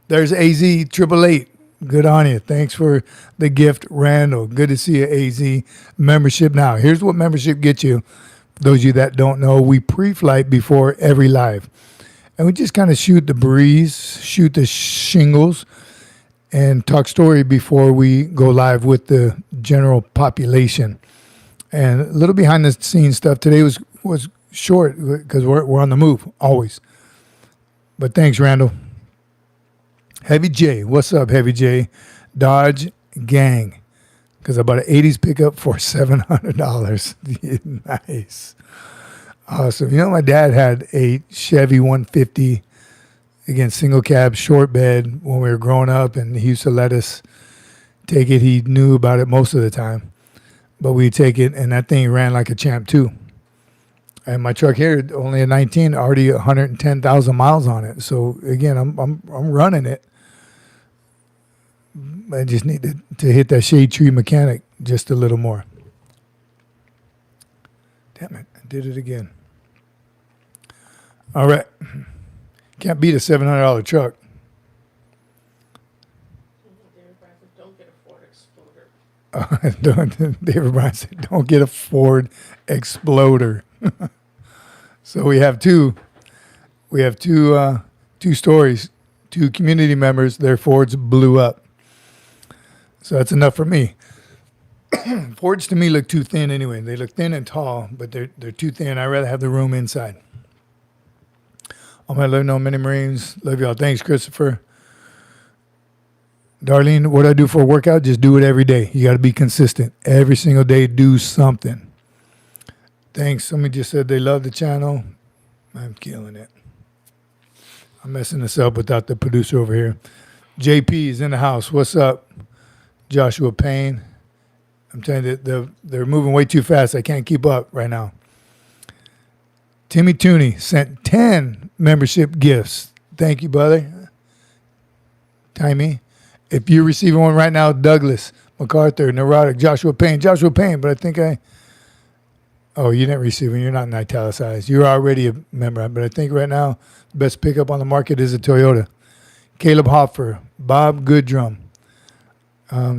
There's AZ888. Good on you. Thanks for the gift, Randall. Good to see you, AZ. Membership now. Here's what membership gets you. Those of you that don't know, we pre-flight before every live. And we just kind of shoot the breeze, shoot the shingles, and talk story before we go live with the general population. And a little behind the scenes stuff today was short because we're on the move always. But thanks, Randall. Heavy J, what's up, Heavy J? Dodge Gang, because I bought an 80s pickup for $700. Nice. Awesome. You know, my dad had a Chevy 150, again, single cab, short bed when we were growing up, and he used to let us take it. He knew about it most of the time, but we'd take it, and that thing ran like a champ, too. And my truck here, only a 19, already 110,000 miles on it. So, again, I'm running it. I just need to hit that shade tree mechanic just a little more. Damn it, I did it again. All right. Can't beat a $700 truck. David Bryan said, don't get a Ford Exploder. David Bryan said, don't get a Ford Exploder. So we have two stories. Two community members, their Fords blew up. So that's enough for me. Fords to me look too thin anyway. They look thin and tall, but they're too thin. I'd rather have the room inside. All my love, no many Marines. Love y'all. Thanks, Christopher. Darlene, what do I do for a workout? Just do it every day. You got to be consistent. Every single day, do something. Thanks. Somebody just said they love the channel. I'm killing it. I'm messing this up without the producer over here. JP is in the house. What's up? Joshua Payne. I'm telling you, they're moving way too fast. I can't keep up right now. Timmy Tooney sent 10 membership gifts. Thank you, brother. Timmy. If you're receiving one right now, Douglas, MacArthur, Neurotic, Joshua Payne, but I think oh, you didn't receive one. You're not in italicized. You're already a member. But I think right now, the best pickup on the market is a Toyota. Caleb Hoffer, Bob Goodrum.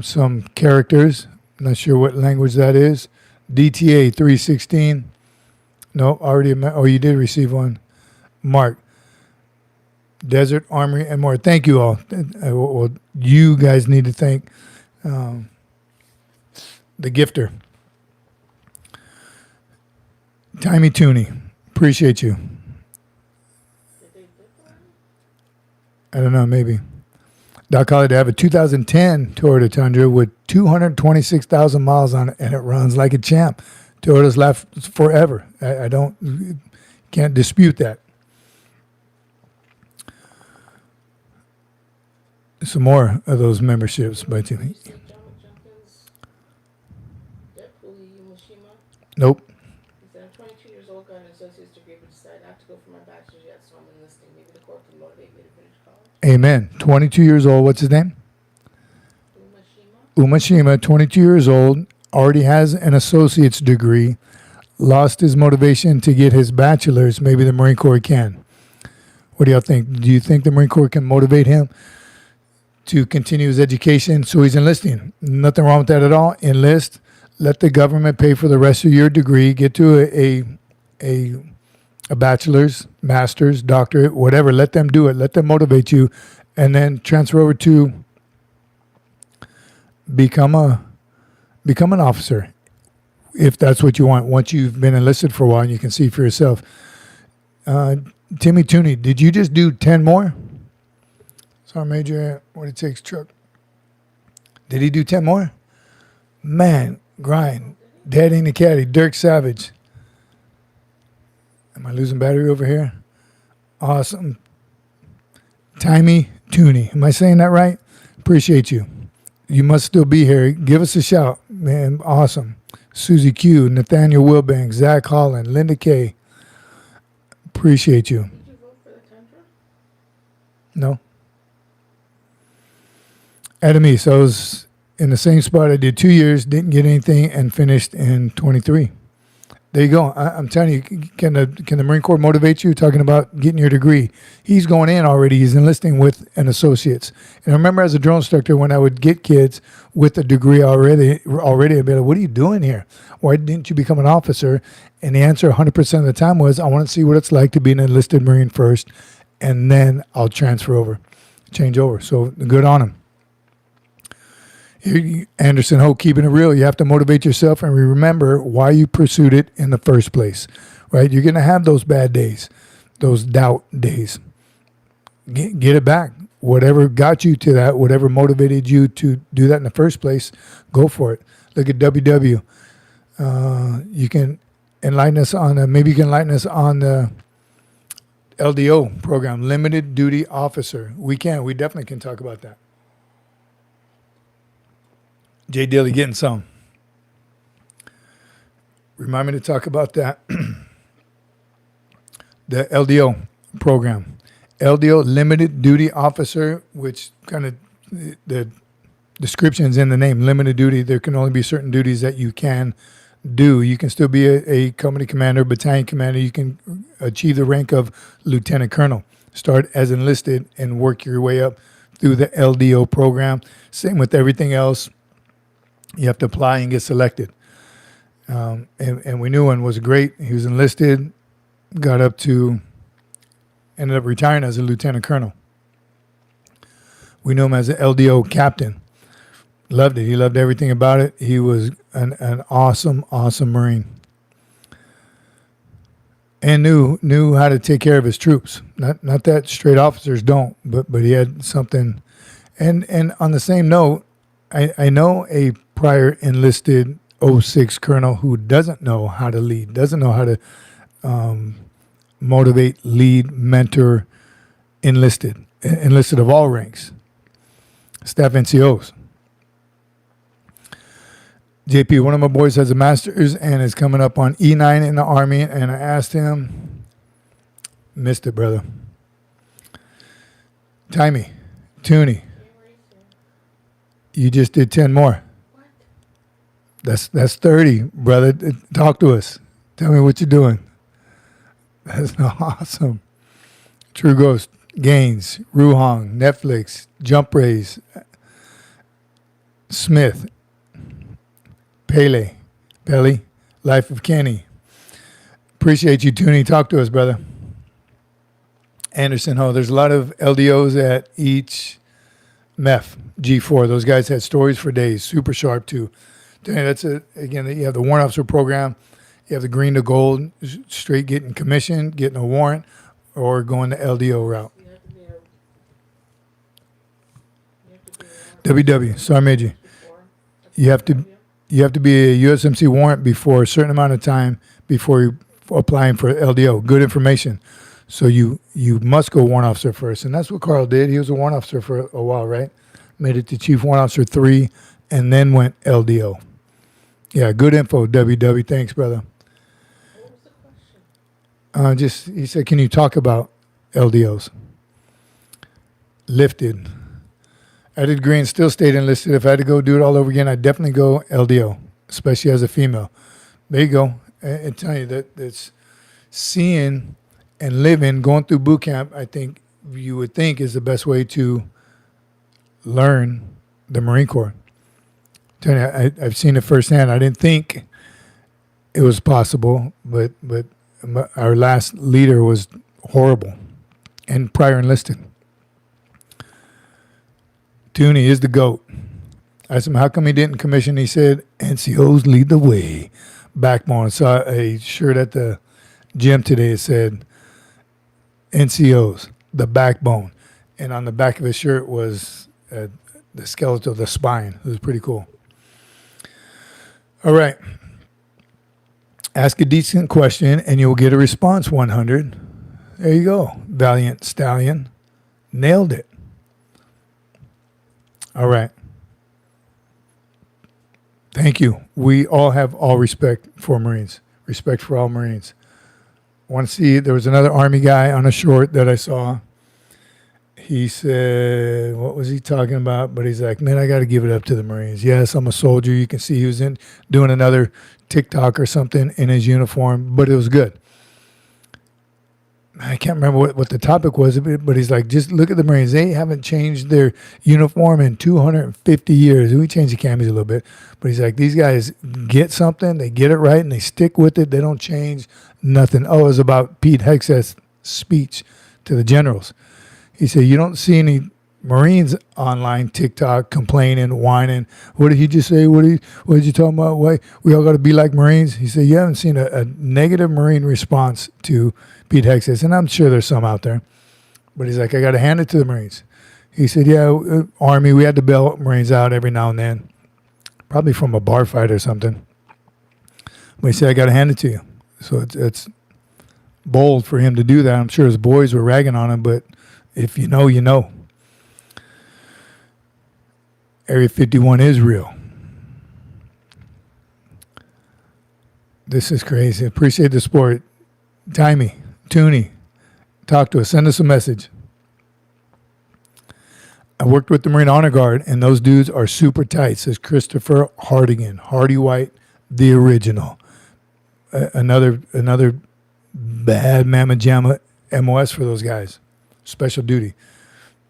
Some characters. Not sure what language that is. DTA 316. No, already. Oh, you did receive one. Mark. Desert Armory and more. Thank you all. Well, you guys need to thank the gifter. Timmy Tooney. Appreciate you. I don't know, maybe. Doc Holiday, I have a 2010 Toyota Tundra with 226,000 miles on it, and it runs like a champ. Toyotas last forever. I can't dispute that. Some more of those memberships by Timmy. Nope. He said, I'm 22 years old, got an associate's degree, but decided not to go for my bachelor's yet, so I'm enlisting. Maybe the court can motivate me to finish college. Amen. 22 years old. What's his name? Umashima, 22 years old, already has an associate's degree, lost his motivation to get his bachelor's. Maybe the Marine Corps can. What do y'all think? Do you think the Marine Corps can motivate him to continue his education? So he's enlisting. Nothing wrong with that at all. Enlist. Let the government pay for the rest of your degree. Get to a bachelor's, master's, doctorate, whatever. Let them do it. Let them motivate you, and then transfer over to become an officer, if that's what you want. Once you've been enlisted for a while, and you can see for yourself. Timmy Tooney, did you just do 10 more? Sorry, Major. What it takes, truck. Did he do 10 more? Man, grind. Dad ain't a caddy. Dirk Savage. Am I losing battery over here? Awesome. Timmy Tooney. Am I saying that right? Appreciate you. You must still be here. Give us a shout. Man, awesome. Susie Q, Nathaniel Wilbanks, Zach Holland, Linda K. Appreciate you. Did you vote for the Tundra? No. Adam East, I was in the same spot. I did 2 years, didn't get anything, and finished in 23. There you go. I'm telling you, can the Marine Corps motivate you? Talking about getting your degree. He's going in already. He's enlisting with an associate's. And I remember as a drill instructor, when I would get kids with a degree already, I'd be like, what are you doing here? Why didn't you become an officer? And the answer 100% of the time was, I want to see what it's like to be an enlisted Marine first, and then I'll change over. So good on him. Anderson Hope, keeping it real. You have to motivate yourself and remember why you pursued it in the first place, right? You're going to have those bad days, those doubt days. Get it back. Whatever got you to that, whatever motivated you to do that in the first place, go for it. Look at WW. You can enlighten us on, maybe you can enlighten us on the LDO program, Limited Duty Officer. We definitely can talk about that. Jay Dilly getting some. Remind me to talk about that. The LDO program. LDO, Limited Duty Officer, which kind of the descriptions in the name. Limited duty. There can only be certain duties that you can do. You can still be a company commander, battalion commander. You can achieve the rank of lieutenant colonel. Start as enlisted and work your way up through the LDO program. Same with everything else. You have to apply and get selected. And we knew one was great. He was enlisted, ended up retiring as a lieutenant colonel. We knew him as an LDO captain. Loved it. He loved everything about it. He was an awesome, awesome Marine. And knew how to take care of his troops. Not that straight officers don't, but he had something. And on the same note, I know a prior enlisted 06 colonel who doesn't know how to lead, doesn't know how to motivate, lead, mentor enlisted of all ranks, staff NCOs. JP, one of my boys has a master's and is coming up on E9 in the Army, and I asked him, missed it, brother. Timey, Toonie, you just did 10 more. What? That's 30, brother. Talk to us. Tell me what you're doing. That's awesome. True Ghost, Gaines, Ruhong, Netflix, Jump Raise, Smith, Pele, Life of Kenny. Appreciate you tuning. Talk to us, brother. Anderson Ho. There's a lot of LDOs at each MEF, G4. Those guys had stories for days. Super sharp, too. That's again, you have the warrant officer program. You have the green to gold, straight getting commissioned, getting a warrant, or going the LDO route. WW, sorry, Meiji. You have to be a USMC warrant before a certain amount of time before you applying for LDO. Good information. So you must go warrant officer first, and that's what Carl did. He was a warrant officer for a while, right? Made it to Chief Warrant Officer 3, and then went LDO. Yeah, good info, WW. Thanks, brother. What was the question? He said, can you talk about LDOs? Lifted. I did green, still stayed enlisted. If I had to go do it all over again, I'd definitely go LDO, especially as a female. There you go. I tell you that it's seeing and living, going through boot camp, I think you would think is the best way to learn the Marine Corps. Tell you, I've seen it firsthand. I didn't think it was possible, but our last leader was horrible and prior enlisted. Toonie is the GOAT. I asked him, how come he didn't commission? He said, NCOs lead the way. Backbone. I saw a shirt at the gym today. It said, NCOs, the backbone. And on the back of his shirt was the skeleton of the spine. It was pretty cool. All right. Ask a decent question and you'll get a response 100. There you go. Valiant Stallion. Nailed it. All right. Thank you. We all have all respect for Marines. Respect for all Marines. I want to see, there was another Army guy on a short that I saw. He said, what was he talking about? But he's like, man, I got to give it up to the Marines. Yes, I'm a soldier. You can see he was doing another TikTok or something in his uniform, but it was good. I can't remember what the topic was, but he's like, just look at the Marines. They haven't changed their uniform in 250 years. We changed the camis a little bit, but he's like, these guys get something, they get it right, and they stick with it. They don't change nothing. Oh, it was about Pete Hegseth's speech to the generals. He said, you don't see any Marines online TikTok complaining, whining. What did he just say? What did you talking about? Why we all got to be like Marines? He said, you haven't seen a negative Marine response to Pete Hegseth, and I'm sure there's some out there. But he's like, I got to hand it to the Marines. He said, yeah, Army, we had to bail Marines out every now and then, probably from a bar fight or something. But he said, I got to hand it to you. So it's bold for him to do that. I'm sure his boys were ragging on him, but if you know, you know. Area 51 is real. This is crazy. Appreciate the support. Timey, Toonie, talk to us. Send us a message. I worked with the Marine Honor Guard, and those dudes are super tight, says Christopher Hardigan. Hardy White, the original. Another bad mamma jamma MOS for those guys. Special duty.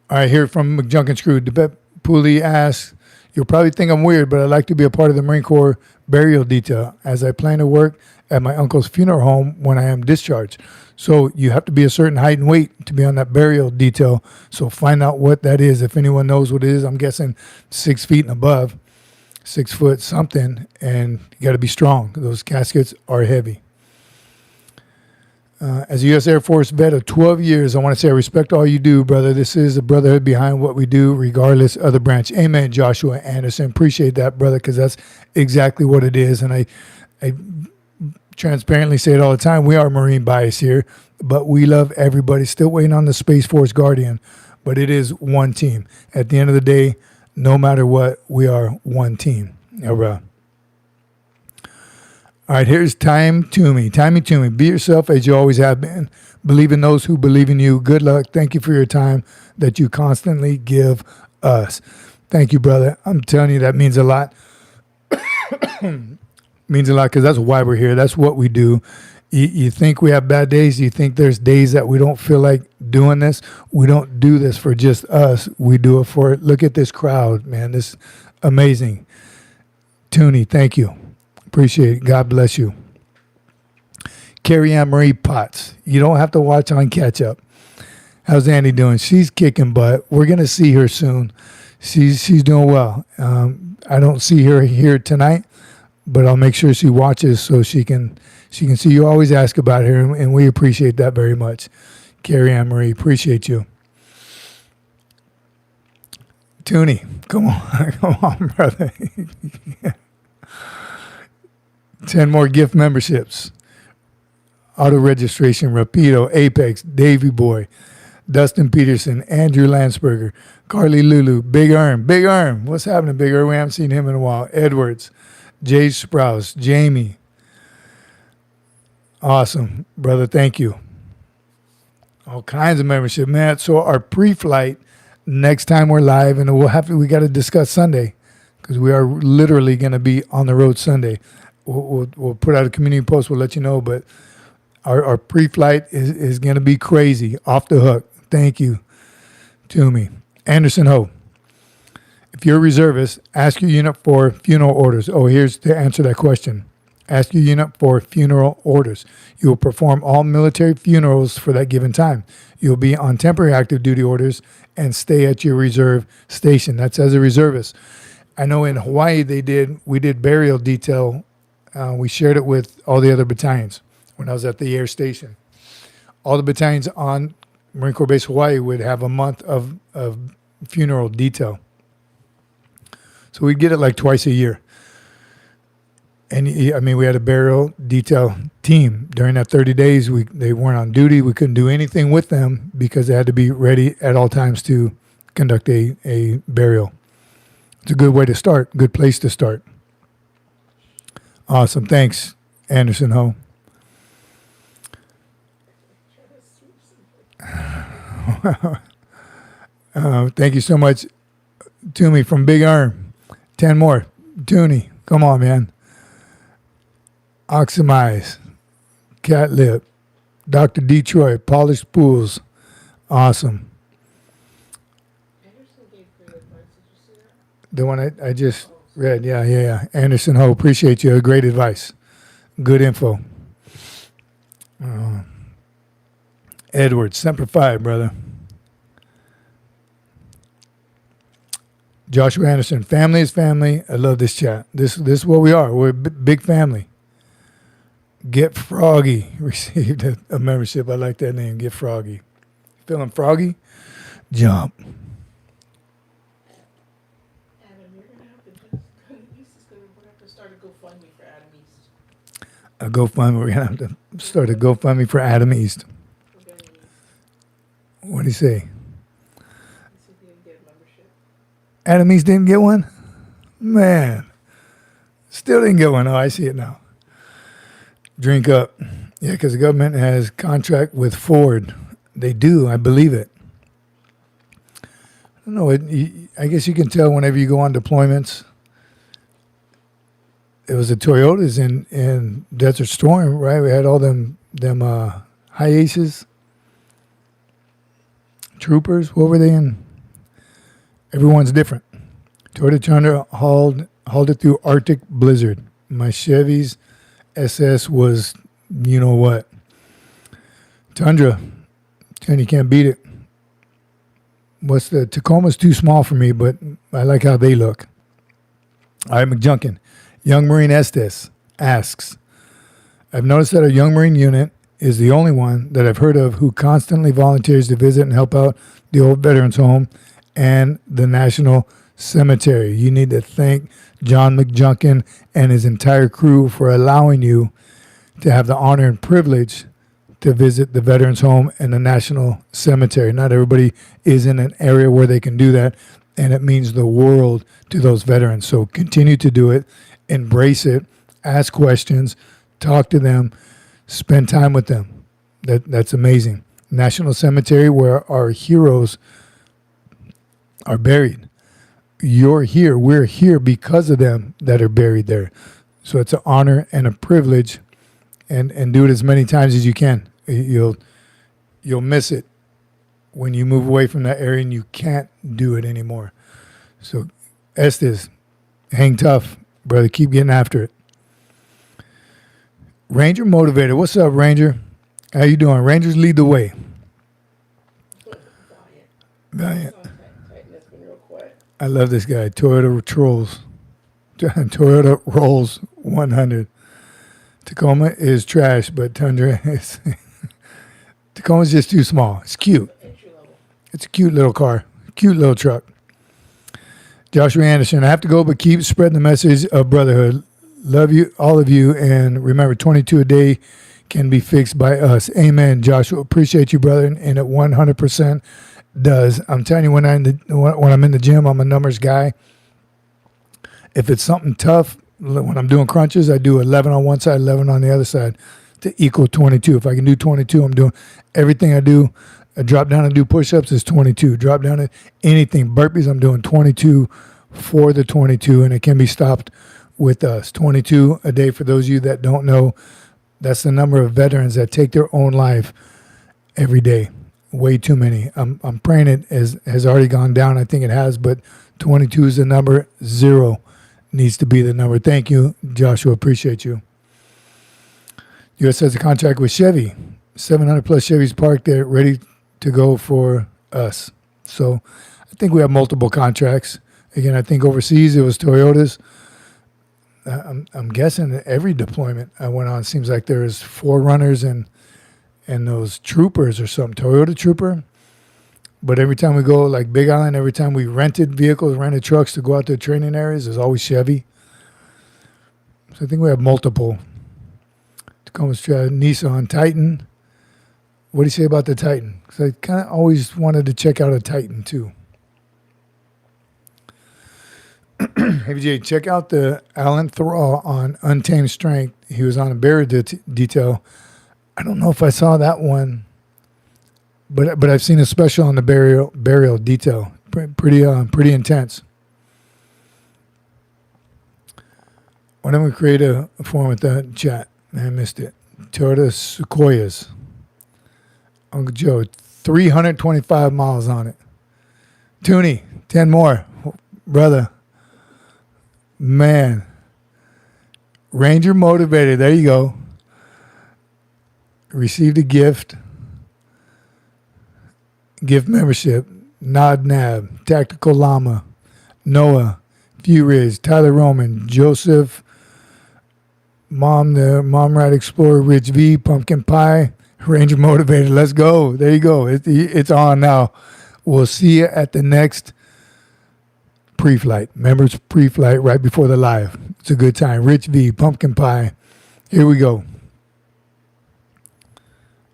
All right, here from McJunk and Screw. Debet Poolee asks, you'll probably think I'm weird, but I'd like to be a part of the Marine Corps burial detail as I plan to work at my uncle's funeral home when I am discharged. So you have to be a certain height and weight to be on that burial detail. So find out what that is. If anyone knows what it is, I'm guessing 6 feet and above, 6 foot something, and you got to be strong. Those caskets are heavy. As a U.S. Air Force vet of 12 years, I want to say I respect all you do, brother. This is the brotherhood behind what we do, regardless of the branch. Amen, Joshua Anderson. Appreciate that, brother, because that's exactly what it is. And I transparently say it all the time. We are Marine bias here, but we love everybody. Still waiting on the Space Force Guardian, but it is one team. At the end of the day, no matter what, we are one team. Hurrah. All right, here's Time Toomey. Timey Toomey, be yourself as you always have been. Believe in those who believe in you. Good luck. Thank you for your time that you constantly give us. Thank you, brother. I'm telling you, that means a lot. Means a lot because that's why we're here. That's what we do. You think we have bad days. You think there's days that we don't feel like doing this. We don't do this for just us. We do it for, look at this crowd, man. This is amazing. Tooney, thank you. Appreciate it. God bless you. Carrie Ann Marie Potts. You don't have to watch on catch up. How's Annie doing? She's kicking butt. We're going to see her soon. She's doing well. I don't see her here tonight, but I'll make sure she watches so she can see. You always ask about her, and we appreciate that very much. Carrie Ann Marie, appreciate you. Tooney, come on, brother. 10 more gift memberships. Auto registration, Rapido, Apex, Davy Boy, Dustin Peterson, Andrew Landsberger, Carly Lulu, Big Erm. Big Erm, what's happening, Big Erm? We haven't seen him in a while. Edwards, Jay Sprouse, Jamie. Awesome, brother, thank you. All kinds of membership, man. So our pre-flight, next time we're live, and we got to discuss Sunday because we are literally going to be on the road Sunday. We'll put out a community post. We'll let you know. But our pre-flight is going to be crazy. Off the hook. Thank you to me. Anderson Ho. If you're a reservist, ask your unit for funeral orders. Oh, here's to answer that question. Ask your unit for funeral orders. You will perform all military funerals for that given time. You'll be on temporary active duty orders and stay at your reserve station. That's as a reservist. I know in Hawaii we did burial detail. We shared it with all the other battalions when I was at the air station. All the battalions on Marine Corps Base Hawaii would have a month of funeral detail. So we'd get it like twice a year. And we had a burial detail team. During that 30 days, they weren't on duty. We couldn't do anything with them because they had to be ready at all times to conduct a burial. It's a good way to start, good place to start. Awesome. Thanks, Anderson Ho. Thank you so much, Toomey from Big Arm. 10 more. Tooney, come on, man. Oximize, Catlip, Dr. Detroit, Polished Pools. Awesome. Anderson gave great advice. Did you see that? The one I just read. Yeah. Anderson Ho, appreciate you. Great advice. Good info. Edward, Semper Fi, brother. Joshua Anderson, family is family. I love this chat. This is what we are. We're a big family. Get Froggy received a membership. I like that name. Get Froggy. Feeling froggy? Jump. Adam, you're gonna have to start a GoFundMe for Adam East. A GoFundMe. We're gonna have to start a GoFundMe for Adam East. We're gonna need. What do you say? Let's see if we can get a membership. Adam East didn't get one? Man. Still didn't get one. Oh, I see it now. Drink up. Yeah, because the government has contract with Ford. They do. I believe it. don't know. I guess you can tell whenever you go on deployments. It was the Toyotas in Desert Storm, right? We had all them high aces, troopers. What were they in? Everyone's different. Toyota Tundra hauled it through Arctic blizzard. My Chevy's SS was, you know what? Tundra, and you can't beat it. What's the Tacoma's too small for me, but I like how they look. All right, McJunkin. Young Marine Estes asks, I've noticed that our Young Marine unit is the only one that I've heard of who constantly volunteers to visit and help out the old veterans home and the National Cemetery. You need to thank John McJunkin and his entire crew for allowing you to have the honor and privilege to visit the veterans home and the National Cemetery. Not everybody is in an area where they can do that, and it means the world to those veterans. So continue to do it. Embrace it, ask questions, talk to them, spend time with them. That's amazing. National Cemetery, where our heroes are buried. You're here. We're here because of them that are buried there. So it's an honor and a privilege, and do it as many times as you can. You'll miss it when you move away from that area and you can't do it anymore. So Estes, hang tough. Brother, keep getting after it. Ranger Motivated. What's up, Ranger? How you doing? Rangers lead the way. Valiant. That's been real quiet. I love this guy. Toyota Trolls. Toyota Rolls 100. Tacoma is trash, but Tundra is... Tacoma's just too small. It's cute. It's a cute little car. Cute little truck. Joshua Anderson, I have to go, but keep spreading the message of brotherhood. Love you, all of you, and remember, 22 a day can be fixed by us. Amen, Joshua. Appreciate you, brother, and it 100% does. I'm telling you, when I'm in the gym, I'm a numbers guy. If it's something tough, when I'm doing crunches, I do 11 on one side, 11 on the other side to equal 22. If I can do 22, I'm doing everything I do. I drop down and do push-ups is 22. Drop down at anything. Burpees, I'm doing 22 for the 22, and it can be stopped with us. 22 a day. For those of you that don't know, that's the number of veterans that take their own life every day. Way too many. I'm praying it has already gone down. I think it has, but 22 is the number. 0 needs to be the number. Thank you, Joshua. Appreciate you. U.S. has a contract with Chevy. 700 plus Chevys parked there ready to go for us. So I think we have multiple contracts. Again, I think overseas it was Toyotas. I'm guessing that every deployment I went on seems like there is 4Runners and those troopers or something. Toyota Trooper. But every time we go, like Big Island, every time we rented vehicles, rented trucks to go out to training areas, there's always Chevy. So I think we have multiple. Tacoma Strat, Nissan, Titan. What do you say about the Titan? Because I kind of always wanted to check out a Titan too. Hey, VJ, check out the Alan Thrall on Untamed Strength. He was on a burial detail. I don't know if I saw that one, but I've seen a special on the burial detail. Pretty intense. Why don't we create a form with that chat? I missed it. Toyota Sequoias. Uncle Joe, 325 miles on it. Toonie, 10 more. Brother. Man. Ranger Motivated. There you go. Received a gift. Gift membership. Nod Nab. Tactical Llama. Noah. Few Ridge. Tyler Roman. Joseph. The Mom Rat Explorer. Rich V. Pumpkin Pie. Ranger Motivated. Let's go. There you go. It's on now. We'll see you at the next pre-flight. Members pre-flight right before the live. It's a good time. Rich V. Pumpkin Pie. Here we go.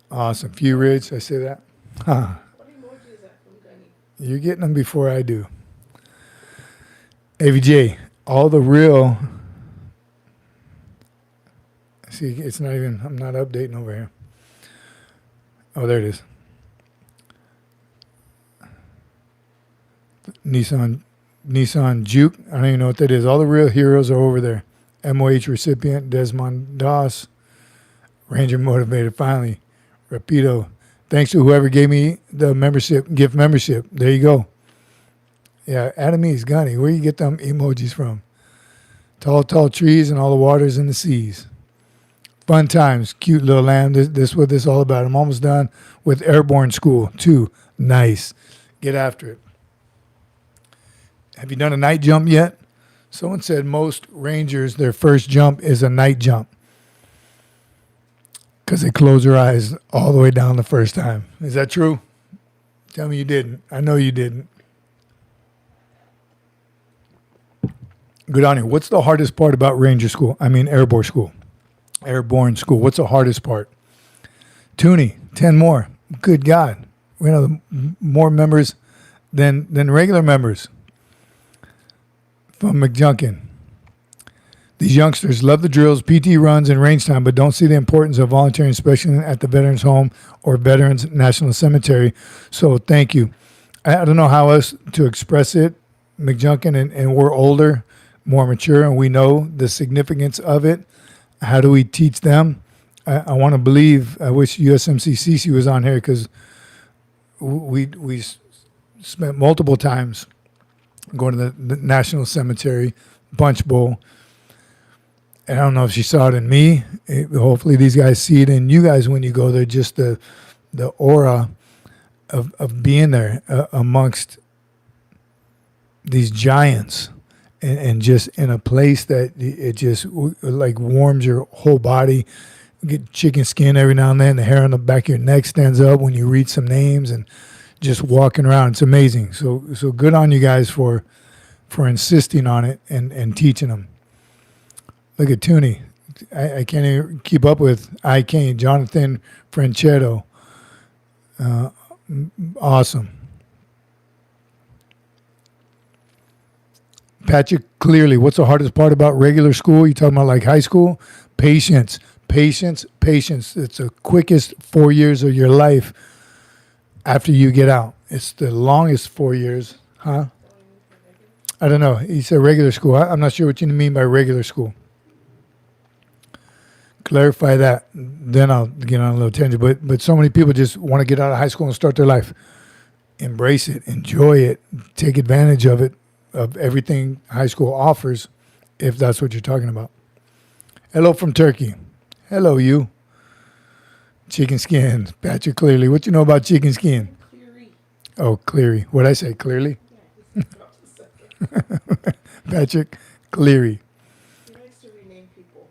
Awesome. Few Ridge. I say that? Huh. What emoji is that from Gunny? You're getting them before I do. AVJ. All the real... See, it's not even... I'm not updating over here. Oh, there it is. Nissan Juke. I don't even know what that is. All the real heroes are over there. MOH recipient Desmond Doss, Ranger motivated finally. Rapido. Thanks to whoever gave me the gift membership. There you go. Yeah, Adamese Gunny. Where you get them emojis from? Tall, tall trees and all the waters in the seas. Fun times. Cute little lamb. This is what this is all about. I'm almost done with airborne school too. Nice. Get after it. Have you done a night jump yet? Someone said most Rangers, their first jump is a night jump because they close their eyes all the way down the first time. Is that true? Tell me you didn't. I know you didn't. Good on you. What's the hardest part about Ranger school? I mean, airborne school. Airborne school. What's the hardest part? Toonie, 10 more. Good God. We have more members than regular members. From McJunkin. These youngsters love the drills, PT runs, and range time, but don't see the importance of volunteering, especially at the Veterans Home or Veterans National Cemetery. So thank you. I don't know how else to express it, McJunkin, and we're older, more mature, and we know the significance of it. How do we teach them? I want to believe, I wish USMC Cece was on here because we spent multiple times going to the National Cemetery, Punch Bowl. And I don't know if she saw it in me. Hopefully these guys see it in you guys when you go there, just the aura of being there amongst these giants and just in a place that it just like warms your whole body. You get chicken skin every now and then. The hair on the back of your neck stands up when you read some names and just walking around. It's amazing. So good on you guys for insisting on it and teaching them. Look at Toonie. I can't even keep up with Jonathan Franchetto. Awesome. Patrick, clearly, what's the hardest part about regular school? You talking about like high school? Patience. It's the quickest 4 years of your life after you get out. It's the longest 4 years. Huh? I don't know. He said regular school. I'm not sure what you mean by regular school. Clarify that. Then I'll get on a little tangent. But so many people just want to get out of high school and start their life. Embrace it. Enjoy it. Take advantage of it, of everything high school offers, if that's what you're talking about. Hello from Turkey. Hello, you. Chicken skin. Patrick Clearly. What you know about chicken skin? Cleary. Oh, Cleary. What'd I say? Clearly? Yeah, he's about to say. Patrick Cleary. He likes to rename people.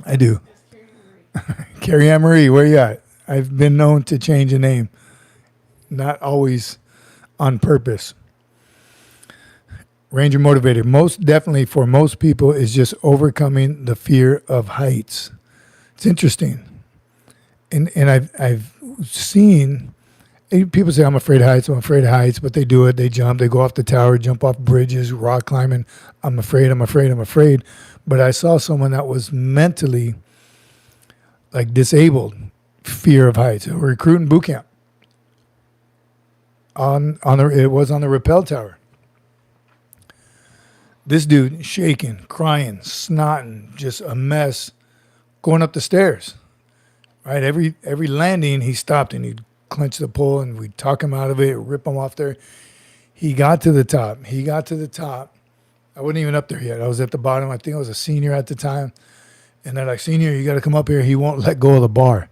I do. That's Carrie Marie. Carrie Ann Marie, where you at? I've been known to change a name. Not always on purpose. Ranger motivated. Most definitely for most people is just overcoming the fear of heights. It's interesting. And I've seen people say, I'm afraid of heights, but they do it. They jump, they go off the tower, jump off bridges, rock climbing. I'm afraid. But I saw someone that was mentally like disabled, fear of heights. A recruiting boot camp. It was on the rappel tower. This dude shaking, crying, snotting, just a mess, going up the stairs. Right, every landing he stopped and he'd clench the pole and we'd talk him out of it, rip him off there. He got to the top. I wasn't even up there yet. I was at the bottom. I think I was a senior at the time. And they're like, senior, you got to come up here. He won't let go of the bar.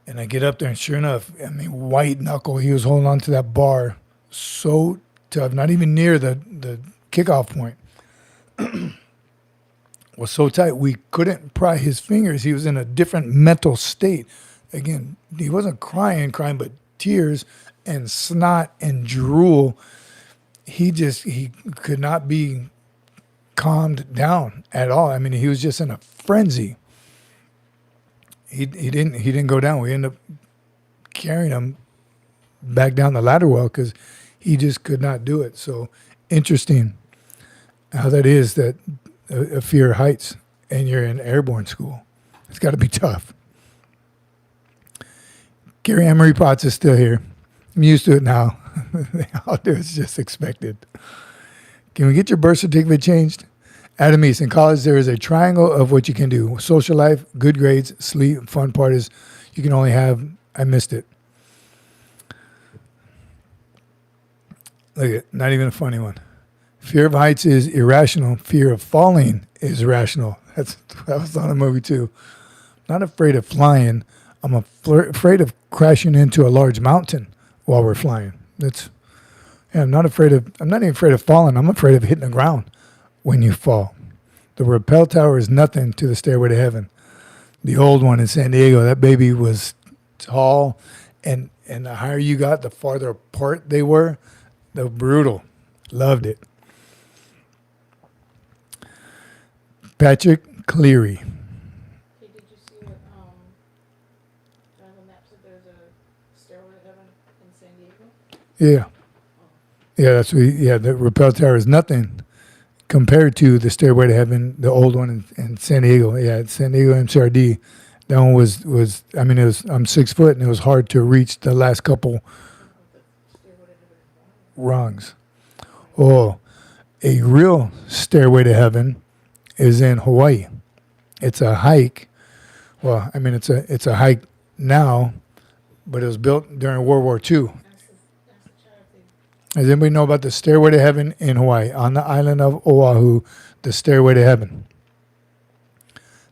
And I get up there and sure enough, white knuckle, he was holding on to that bar so tough, not even near the kickoff point. Was so tight we couldn't pry his fingers. He was in a different mental state. Again, he wasn't crying, but tears and snot and drool. He could not be calmed down at all. He was just in a frenzy. He didn't go down. We ended up carrying him back down the ladder well because he just could not do it. So interesting how that is, that a fear of heights and you're in airborne school. It's got to be tough. Gary Emery Potts is still here. I'm used to it now. They all do. It's just expected. Can we get your birth certificate changed? Adam East, in college, there is a triangle of what you can do. Social life, good grades, sleep, fun parties. You can only have, I missed it. Look at, not even a funny one. Fear of heights is irrational. Fear of falling is rational. That was on a movie too. Not afraid of flying. I'm afraid of crashing into a large mountain while we're flying. I'm not even afraid of falling. I'm afraid of hitting the ground when you fall. The rappel tower is nothing to the stairway to heaven. The old one in San Diego, that baby was tall, and the higher you got, the farther apart they were. The brutal. Loved it. Patrick Cleary. Hey, did you see that, Jonathan Knapp said there's a stairway to heaven in San Diego? Yeah. Yeah, the rappel tower is nothing compared to the stairway to heaven, the old one in San Diego. Yeah, San Diego MCRD. That one was I'm 6 foot and it was hard to reach the last couple rungs. Oh, a real stairway to heaven is in Hawaii. It's a hike. Well, it's a hike now, but it was built during World War II. Does anybody know about the Stairway to Heaven in Hawaii? On the island of Oahu, the Stairway to Heaven.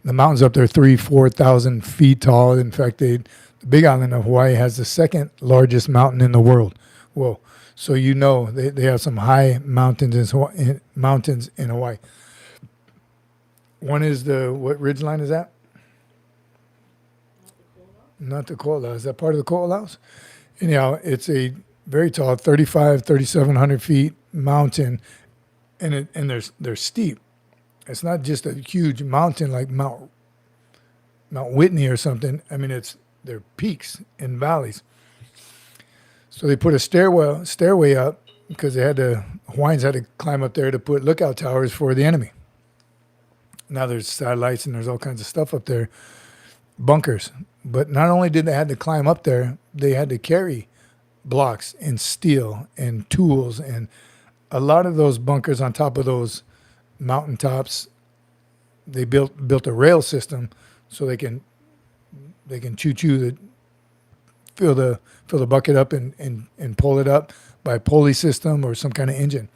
The mountains up there 4,000 feet tall. In fact, the big island of Hawaii has the second largest mountain in the world. Whoa. So they have some high mountains in Hawaii. One is what ridgeline is that? Not the Ko'olau. Is that part of the Ko'olaus? Anyhow, it's a very tall, 3,700 feet mountain, and they're steep. It's not just a huge mountain like Mount Whitney or something. They're peaks and valleys. So they put a stairway up because Hawaiians had to climb up there to put lookout towers for the enemy. Now there's satellites and there's all kinds of stuff up there, bunkers. But not only did they have to climb up there, they had to carry blocks and steel and tools, and a lot of those bunkers on top of those mountaintops, they built a rail system so they can fill the bucket up and pull it up by pulley system or some kind of engine.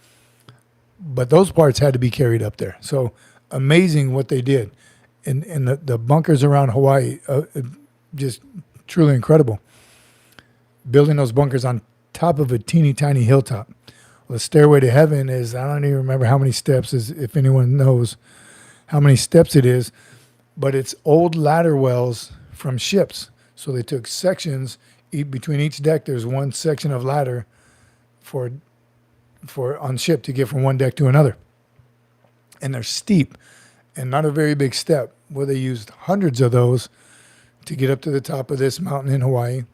But those parts had to be carried up there. So amazing what they did, and the bunkers around Hawaii, just truly incredible. Building those bunkers on top of a teeny tiny hilltop. Well, the Stairway to Heaven is, I don't even remember how many steps is, if anyone knows how many steps it is, but it's old ladder wells from ships. So they took sections, between each deck there's one section of ladder for on ship to get from one deck to another. And they're steep and not a very big step. Well, they used hundreds of those to get up to the top of this mountain in Hawaii.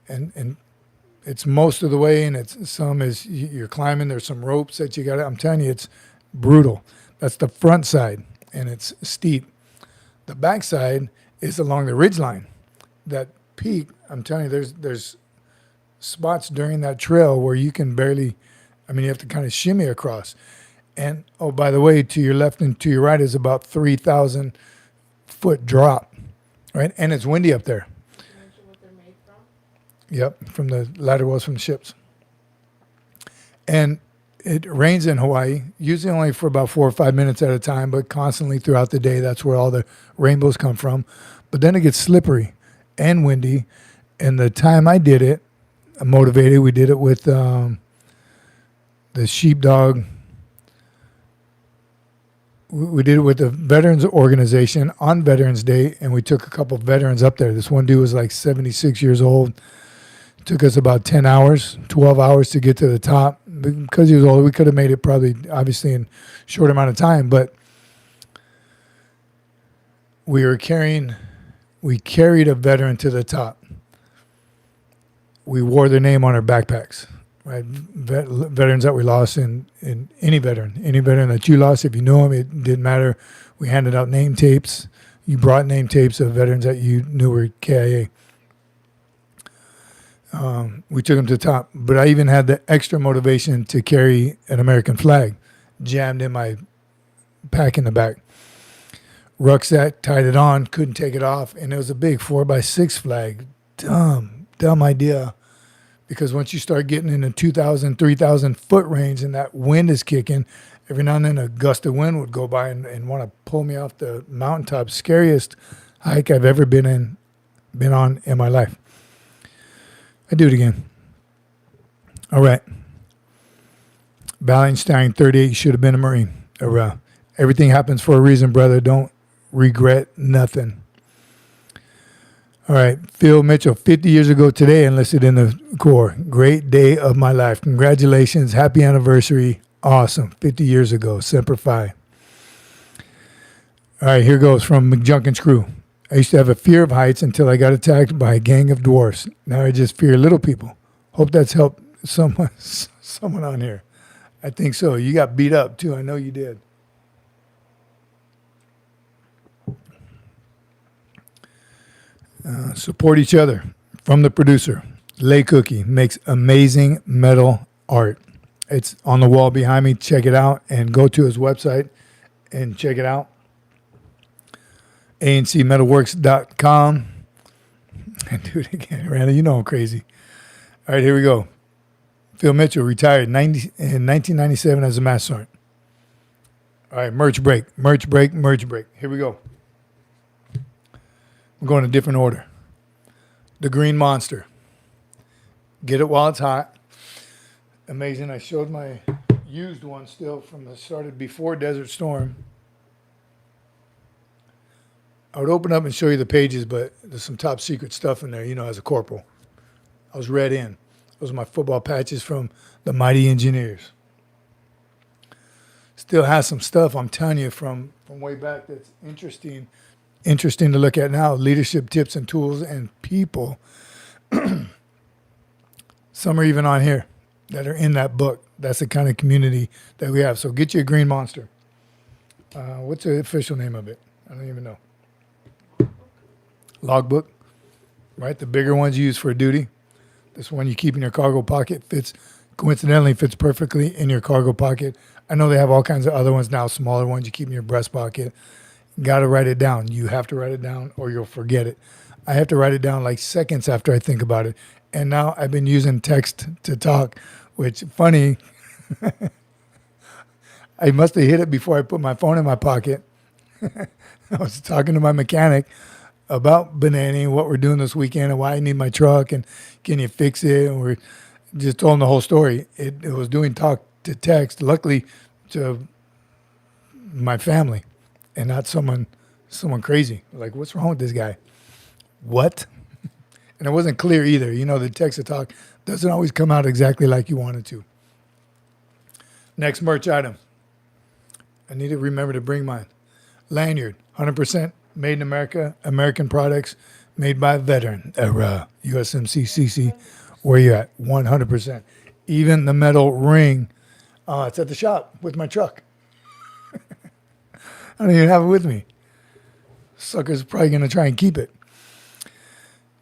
And it's most of the way, and some is you're climbing. There's some ropes that you got. I'm telling you, it's brutal. That's the front side, and it's steep. The back side is along the ridgeline. That peak, I'm telling you, there's spots during that trail where you can barely, you have to kind of shimmy across. And, oh, by the way, to your left and to your right is about 3,000 foot drop, right? And it's windy up there. Yep, from the ladder wells from the ships. And it rains in Hawaii, usually only for about 4 or 5 minutes at a time, but constantly throughout the day. That's where all the rainbows come from. But then it gets slippery and windy. And the time I did it, I'm motivated. We did it with the sheepdog. We did it with the Veterans Organization on Veterans Day, and we took a couple of veterans up there. This one dude was like 76 years old. Took us about 10 hours, 12 hours to get to the top. Because he was older, we could have made it probably, obviously, in a short amount of time. But we carried a veteran to the top. We wore their name on our backpacks, right? Veterans that we lost, and any veteran that you lost, if you knew him, it didn't matter. We handed out name tapes. You brought name tapes of veterans that you knew were KIA. We took him to the top. But I even had the extra motivation to carry an American flag jammed in my pack in the back. Rucksack, tied it on, couldn't take it off, and it was a big 4x6 flag. Dumb idea. Because once you start getting in the 2,000, 3,000 foot range and that wind is kicking, every now and then a gust of wind would go by and want to pull me off the mountaintop. Scariest hike I've ever been on in my life. I do it again. All right. Ballanstein, 38, you should have been a Marine. Everything happens for a reason, brother. Don't regret nothing. All right. Phil Mitchell, 50 years ago today, enlisted in the Corps. Great day of my life. Congratulations. Happy anniversary. Awesome. 50 years ago. Semper Fi. All right. Here goes from McJunkin's crew. I used to have a fear of heights until I got attacked by a gang of dwarfs. Now I just fear little people. Hope that's helped someone on here. I think so. You got beat up too. I know you did. Support each other. From the producer, Lay Cookie makes amazing metal art. It's on the wall behind me. Check it out and go to his website and check it out. ancmetalworks.com. And do it again, Randall. You know I'm crazy. All right, here we go. Phil Mitchell retired in 1997 as a master sergeant. All right, merch break. Here we go. We're going in a different order. The Green Monster. Get it while it's hot. Amazing. I showed my used one still from the started before Desert Storm. I would open up and show you the pages, but there's some top secret stuff in there, as a corporal. I was read in. Those are my football patches from the Mighty Engineers. Still has some stuff, I'm telling you, from way back that's interesting to look at now. Leadership tips and tools and people. Some are even on here that are in that book. That's the kind of community that we have. So get you a Green Monster. What's the official name of it? I don't even know. Logbook, right? The bigger ones you use for duty. This one you keep in your cargo pocket coincidentally fits perfectly in your cargo pocket. I know they have all kinds of other ones now, smaller ones you keep in your breast pocket. Got to write it down. You have to write it down or you'll forget it. I have to write it down like seconds after I think about it. And now I've been using text to talk, which funny. I must have hit it before I put my phone in my pocket. I was talking to my mechanic about Banani, what we're doing this weekend and why I need my truck and can you fix it? And we're just told him the whole story. It was doing talk to text, luckily to my family and not someone crazy. Like, what's wrong with this guy? What? And it wasn't clear either. The text to talk doesn't always come out exactly like you want it to. Next merch item. I need to remember to bring mine. Lanyard, 100% made in America, American products, made by a veteran. USMC Cece, where you at? 100%. Even the metal ring, it's at the shop with my truck. I don't even have it with me. Sucker's probably going to try and keep it.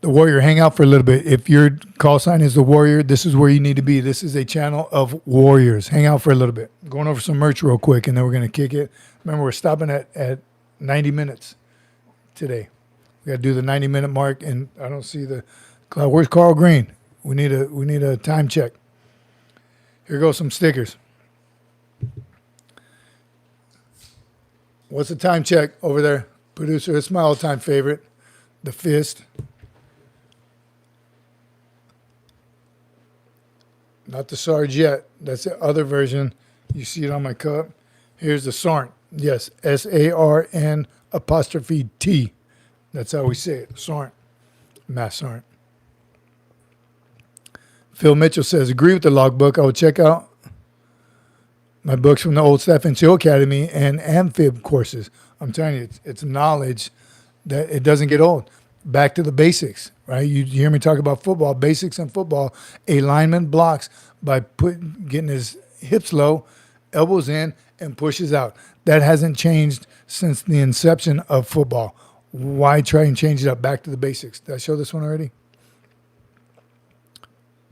The Warrior, hang out for a little bit. If your call sign is the Warrior, this is where you need to be. This is a channel of warriors. Hang out for a little bit. Going over some merch real quick, and then we're going to kick it. Remember, we're stopping at 90 minutes today. We got to do the 90-minute mark, and I don't see the cloud. Where's Carl Green? We need a time check. Here goes some stickers. What's the time check over there, producer? It's my all-time favorite, the fist. Not the Sarge yet. That's the other version. You see it on my cup. Here's the SARNT. Yes, SARN apostrophe T. That's how we say it. SARNT. Mass SARNT. Phil Mitchell says, agree with the logbook. I will check out my books from the old Staff NCO Academy and Amphib courses. I'm telling you, it's knowledge that it doesn't get old. Back to the basics, right? You hear me talk about football, basics in football. A lineman blocks by getting his hips low, elbows in, and pushes out. That hasn't changed since the inception of football. Why try and change it up? Back to the basics. Did I show this one already?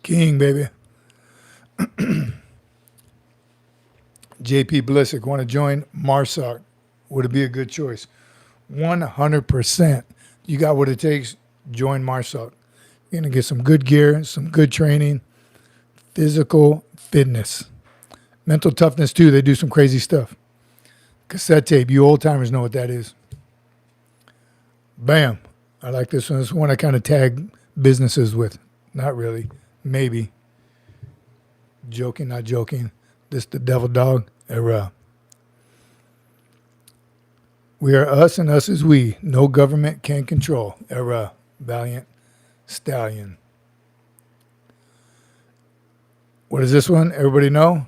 King, baby. JP Blisick, want to join MARSOC? Would it be a good choice? 100%. You got what it takes. Join MARSOC. You're going to get some good gear, some good training, physical fitness, mental toughness too. They do some crazy stuff. Cassette tape. You old timers know what that is. Bam. I like this one. This one I kind of tag businesses with. Not really. Maybe. Joking, not joking. This the devil dog era. We are us and us is we. No government can control. Era. Valiant Stallion. What is this one? Everybody know?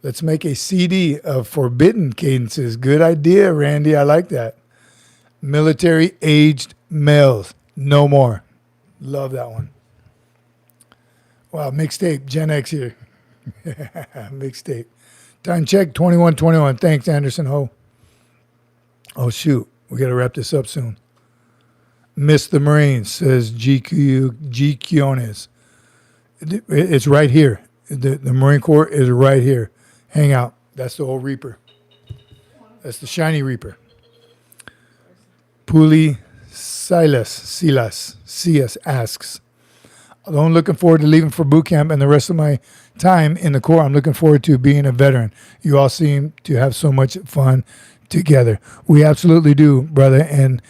Let's make a CD of forbidden cadences. Good idea, Randy. I like that. Military aged males. No more. Love that one. Wow, mixtape. Gen X here. Mixtape. Time check 21:21. Thanks, Anderson Ho. Oh, shoot. We got to wrap this up soon. Miss the Marines, says G. Quiones. It's right here. The Marine Corps is right here. Hang out. That's the old Reaper. That's the shiny Reaper. Poolee Silas asks, although I'm looking forward to leaving for boot camp and the rest of my time in the Corps, I'm looking forward to being a veteran. You all seem to have so much fun together. We absolutely do, brother. And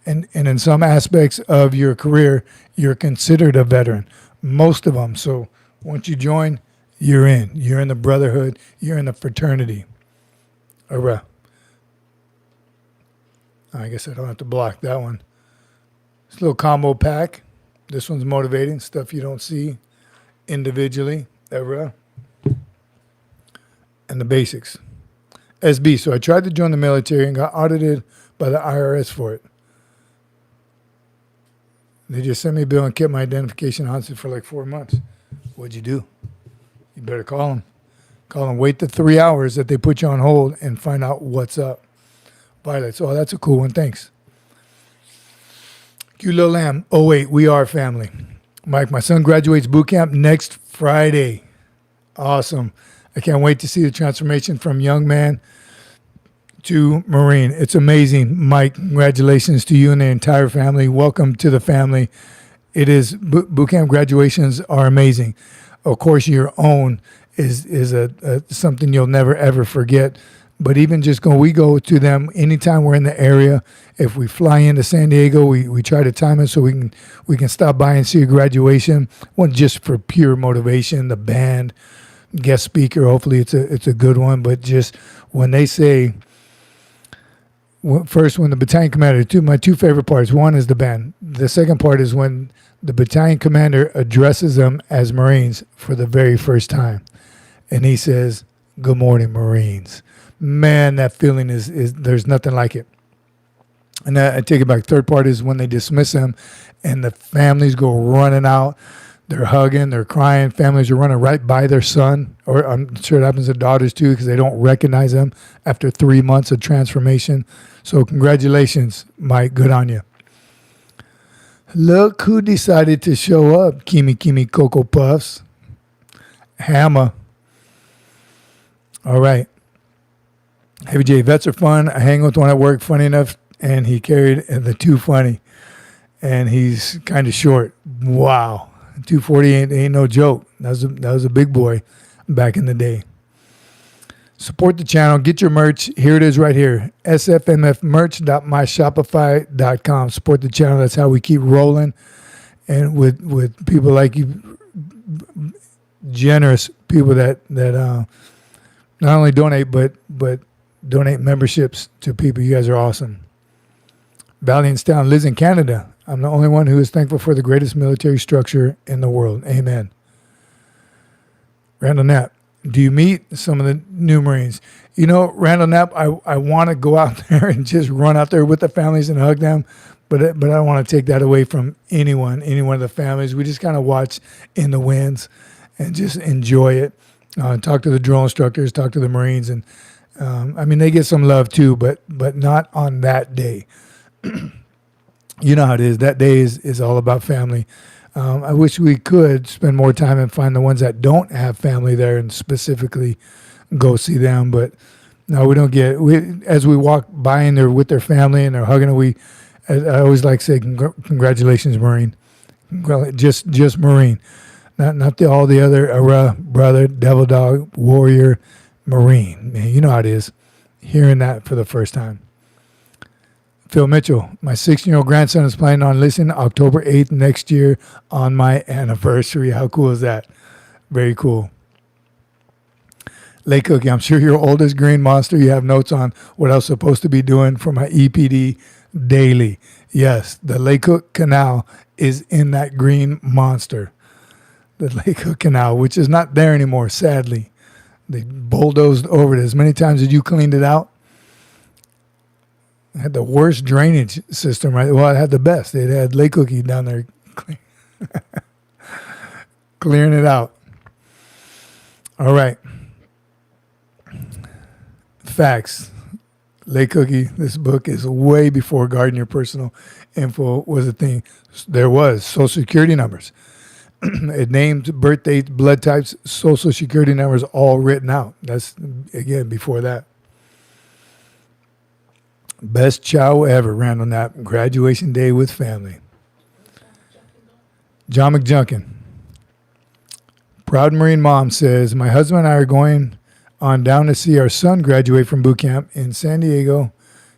in some aspects of your career, you're considered a veteran. Most of them. So once you join, you're in. You're in the brotherhood. You're in the fraternity. Hurrah. I guess I don't have to block that one. This little combo pack. This one's motivating. Stuff you don't see individually. Hurrah. And the basics. SB. So I tried to join the military and got audited by the IRS for it. They just sent me a bill and kept my identification hostage for like 4 months. What'd you do? You better call them. Call them. Wait the 3 hours that they put you on hold and find out what's up. Violets. Oh, that's a cool one. Thanks. Q Lil Lamb. Oh, wait. We are family. Mike, my son graduates boot camp next Friday. Awesome. I can't wait to see the transformation from young man to Marine. It's amazing. Mike, congratulations to you and the entire family. Welcome to the family. It is, boot camp graduations are amazing. Of course, your own is something you'll never, ever forget. But even just we go to them anytime we're in the area. If we fly into San Diego, we try to time it so we can stop by and see a graduation. One just for pure motivation, the band, guest speaker, hopefully it's a good one. But just when they say, first, when the battalion commander, my two favorite parts. One is the band. The second part is when the battalion commander addresses them as Marines for the very first time. And he says, "Good morning, Marines." Man, that feeling is there's nothing like it. And I take it back. Third part is when they dismiss them and the families go running out. They're hugging, they're crying. Families are running right by their son. Or I'm sure it happens to daughters too because they don't recognize them after 3 months of transformation. So congratulations, Mike. Good on you. Look who decided to show up. Kimi Cocoa Puffs. Hammer. All right. Heavy J, vets are fun. I hang with one at work, funny enough, and he carried the too funny. And he's kind of short. Wow. 240 ain't no joke. That was a big boy back in the day. Support the channel. Get your merch. Here it is right here. SFMFmerch.myshopify.com. Support the channel. That's how we keep rolling. And with people like you, generous people that not only donate, but donate memberships to people. You guys are awesome. Valiant Stallion lives in Canada. I'm the only one who is thankful for the greatest military structure in the world. Amen. Randall Knapp, do you meet some of the new Marines? You know, Randall Knapp, I want to go out there and just run out there with the families and hug them, but I don't want to take that away from any one of the families. We just kind of watch in the winds and just enjoy it. Talk to the drill instructors, talk to the Marines, and I mean, they get some love too, but not on that day. You know how it is. That day is all about family. I wish we could spend more time and find the ones that don't have family there and specifically go see them. But no, we don't get. As we walk by and they're with their family and they're hugging it, I always like to say, congratulations, Marine. Just Marine. Not all the other brother, devil dog, warrior, Marine. Man, you know how it is. Hearing that for the first time. Phil Mitchell, my 16-year-old grandson is planning on listening October 8th next year on my anniversary. How cool is that? Very cool. Lake Cookie, I'm sure your oldest green monster, you have notes on what I was supposed to be doing for my EPD daily. Yes, the Lake Cook Canal is in that green monster. The Lake Cook Canal, which is not there anymore, sadly. They bulldozed over it. As many times as you cleaned it out, it had the worst drainage system, right? Well, it had the best. It had Lake Cookie down there clearing it out. All right. Facts. Lake Cookie, this book is way before Guarding Your Personal Info was a thing. There was Social Security numbers. It named birth dates, blood types, Social Security numbers all written out. That's, again, before that. Best chow ever ran on that graduation day with family. John McJunkin. Proud Marine mom says, my husband and I are going on down to see our son graduate from boot camp in San Diego,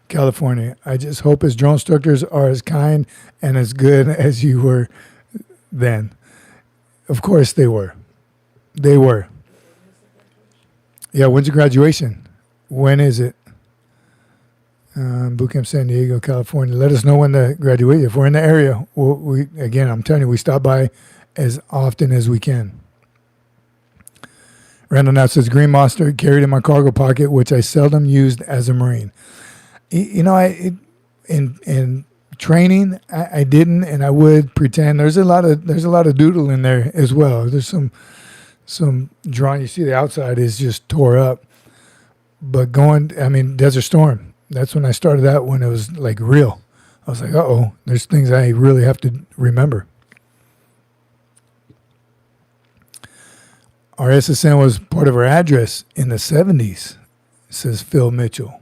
California. I just hope his drone instructors are as kind and as good as you were then. Of course they were. They were. Yeah, when's your graduation? When is it? Boot Camp San Diego, California. Let us know when the graduation. If we're in the area, again, I'm telling you, we stop by as often as we can. Randall now says, Green Monster carried in my cargo pocket, which I seldom used as a Marine. You know, in training, I didn't, and I would pretend. There's a lot of doodle in there as well. There's some drawing. You see the outside is just tore up. But Desert Storm. That's when I started out, when it was like real. I was like, uh-oh, there's things I really have to remember. Our SSN was part of our address in the 70s, says Phil Mitchell.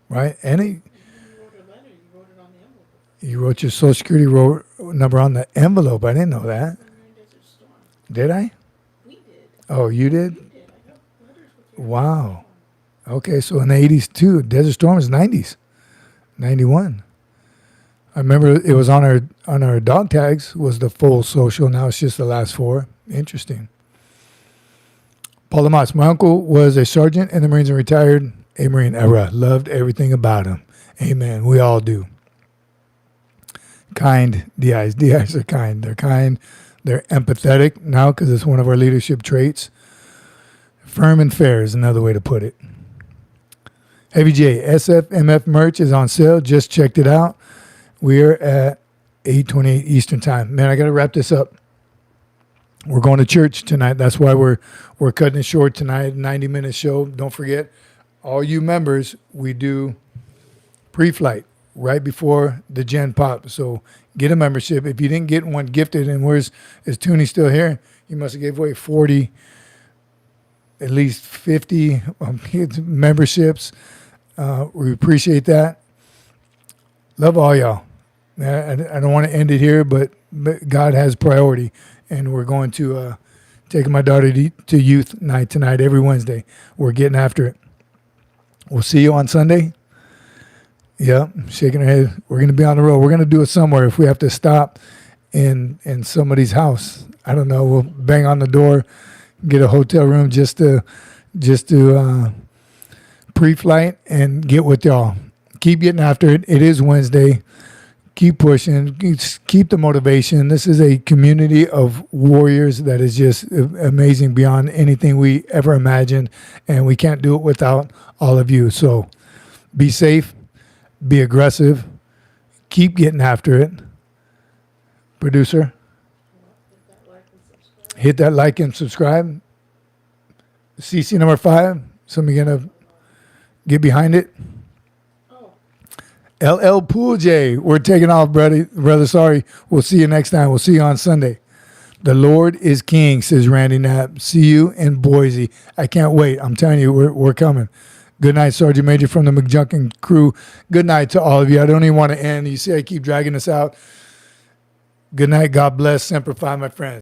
Right? And You wrote a letter. You wrote it on the envelope. you wrote your Social Security number on the envelope. I didn't know that. Desert Storm. Did I? We did. Oh, you did? We did. I got letters with your Wow. Okay, so in the 80s too. Desert Storm is 90s. 91. I remember it was on our dog tags was the full social. Now it's just the last four. Interesting. Paul Lamotte. My uncle was a sergeant in the Marines and retired a Marine era. Loved everything about him. Amen. We all do. Kind DIs. DIs are kind. They're kind. They're empathetic now because it's one of our leadership traits. Firm and fair is another way to put it. Heavy J, SFMF merch is on sale. Just checked it out. We're at 8:28 Eastern Time. Man, I got to wrap this up. We're going to church tonight. That's why we're cutting it short tonight. 90-minute show. Don't forget, all you members, we do pre-flight right before the Gen Pop. So get a membership. If you didn't get one gifted, and is Toonie still here? He must have gave away 40, at least 50 memberships. We appreciate that. Love all y'all. I don't want to end it here, but God has priority. And we're going to take my daughter to youth night tonight every Wednesday. We're getting after it. We'll see you on Sunday. Yeah, shaking her head. We're going to be on the road. We're going to do it somewhere. If we have to stop in somebody's house, I don't know. We'll bang on the door, get a hotel room just to pre-flight and get with y'all. Keep getting after it. It is Wednesday. Keep pushing. Keep the motivation. This is a community of warriors that is just amazing beyond anything we ever imagined, and we can't do it without all of you. So be safe. Be aggressive. Keep getting after it. Producer, hit that like and subscribe. CC number 5. Somebody gonna get behind it. LL Pool J, we're taking off, brother. Sorry. We'll see you next time. We'll see you on Sunday. The Lord is king, says Randy Knapp. See you in Boise. I can't wait. I'm telling you, we're coming. Good night, Sergeant Major from the McJunkin crew. Good night to all of you. I don't even want to end. You see, I keep dragging this out. Good night. God bless. Semper Fi, my friends.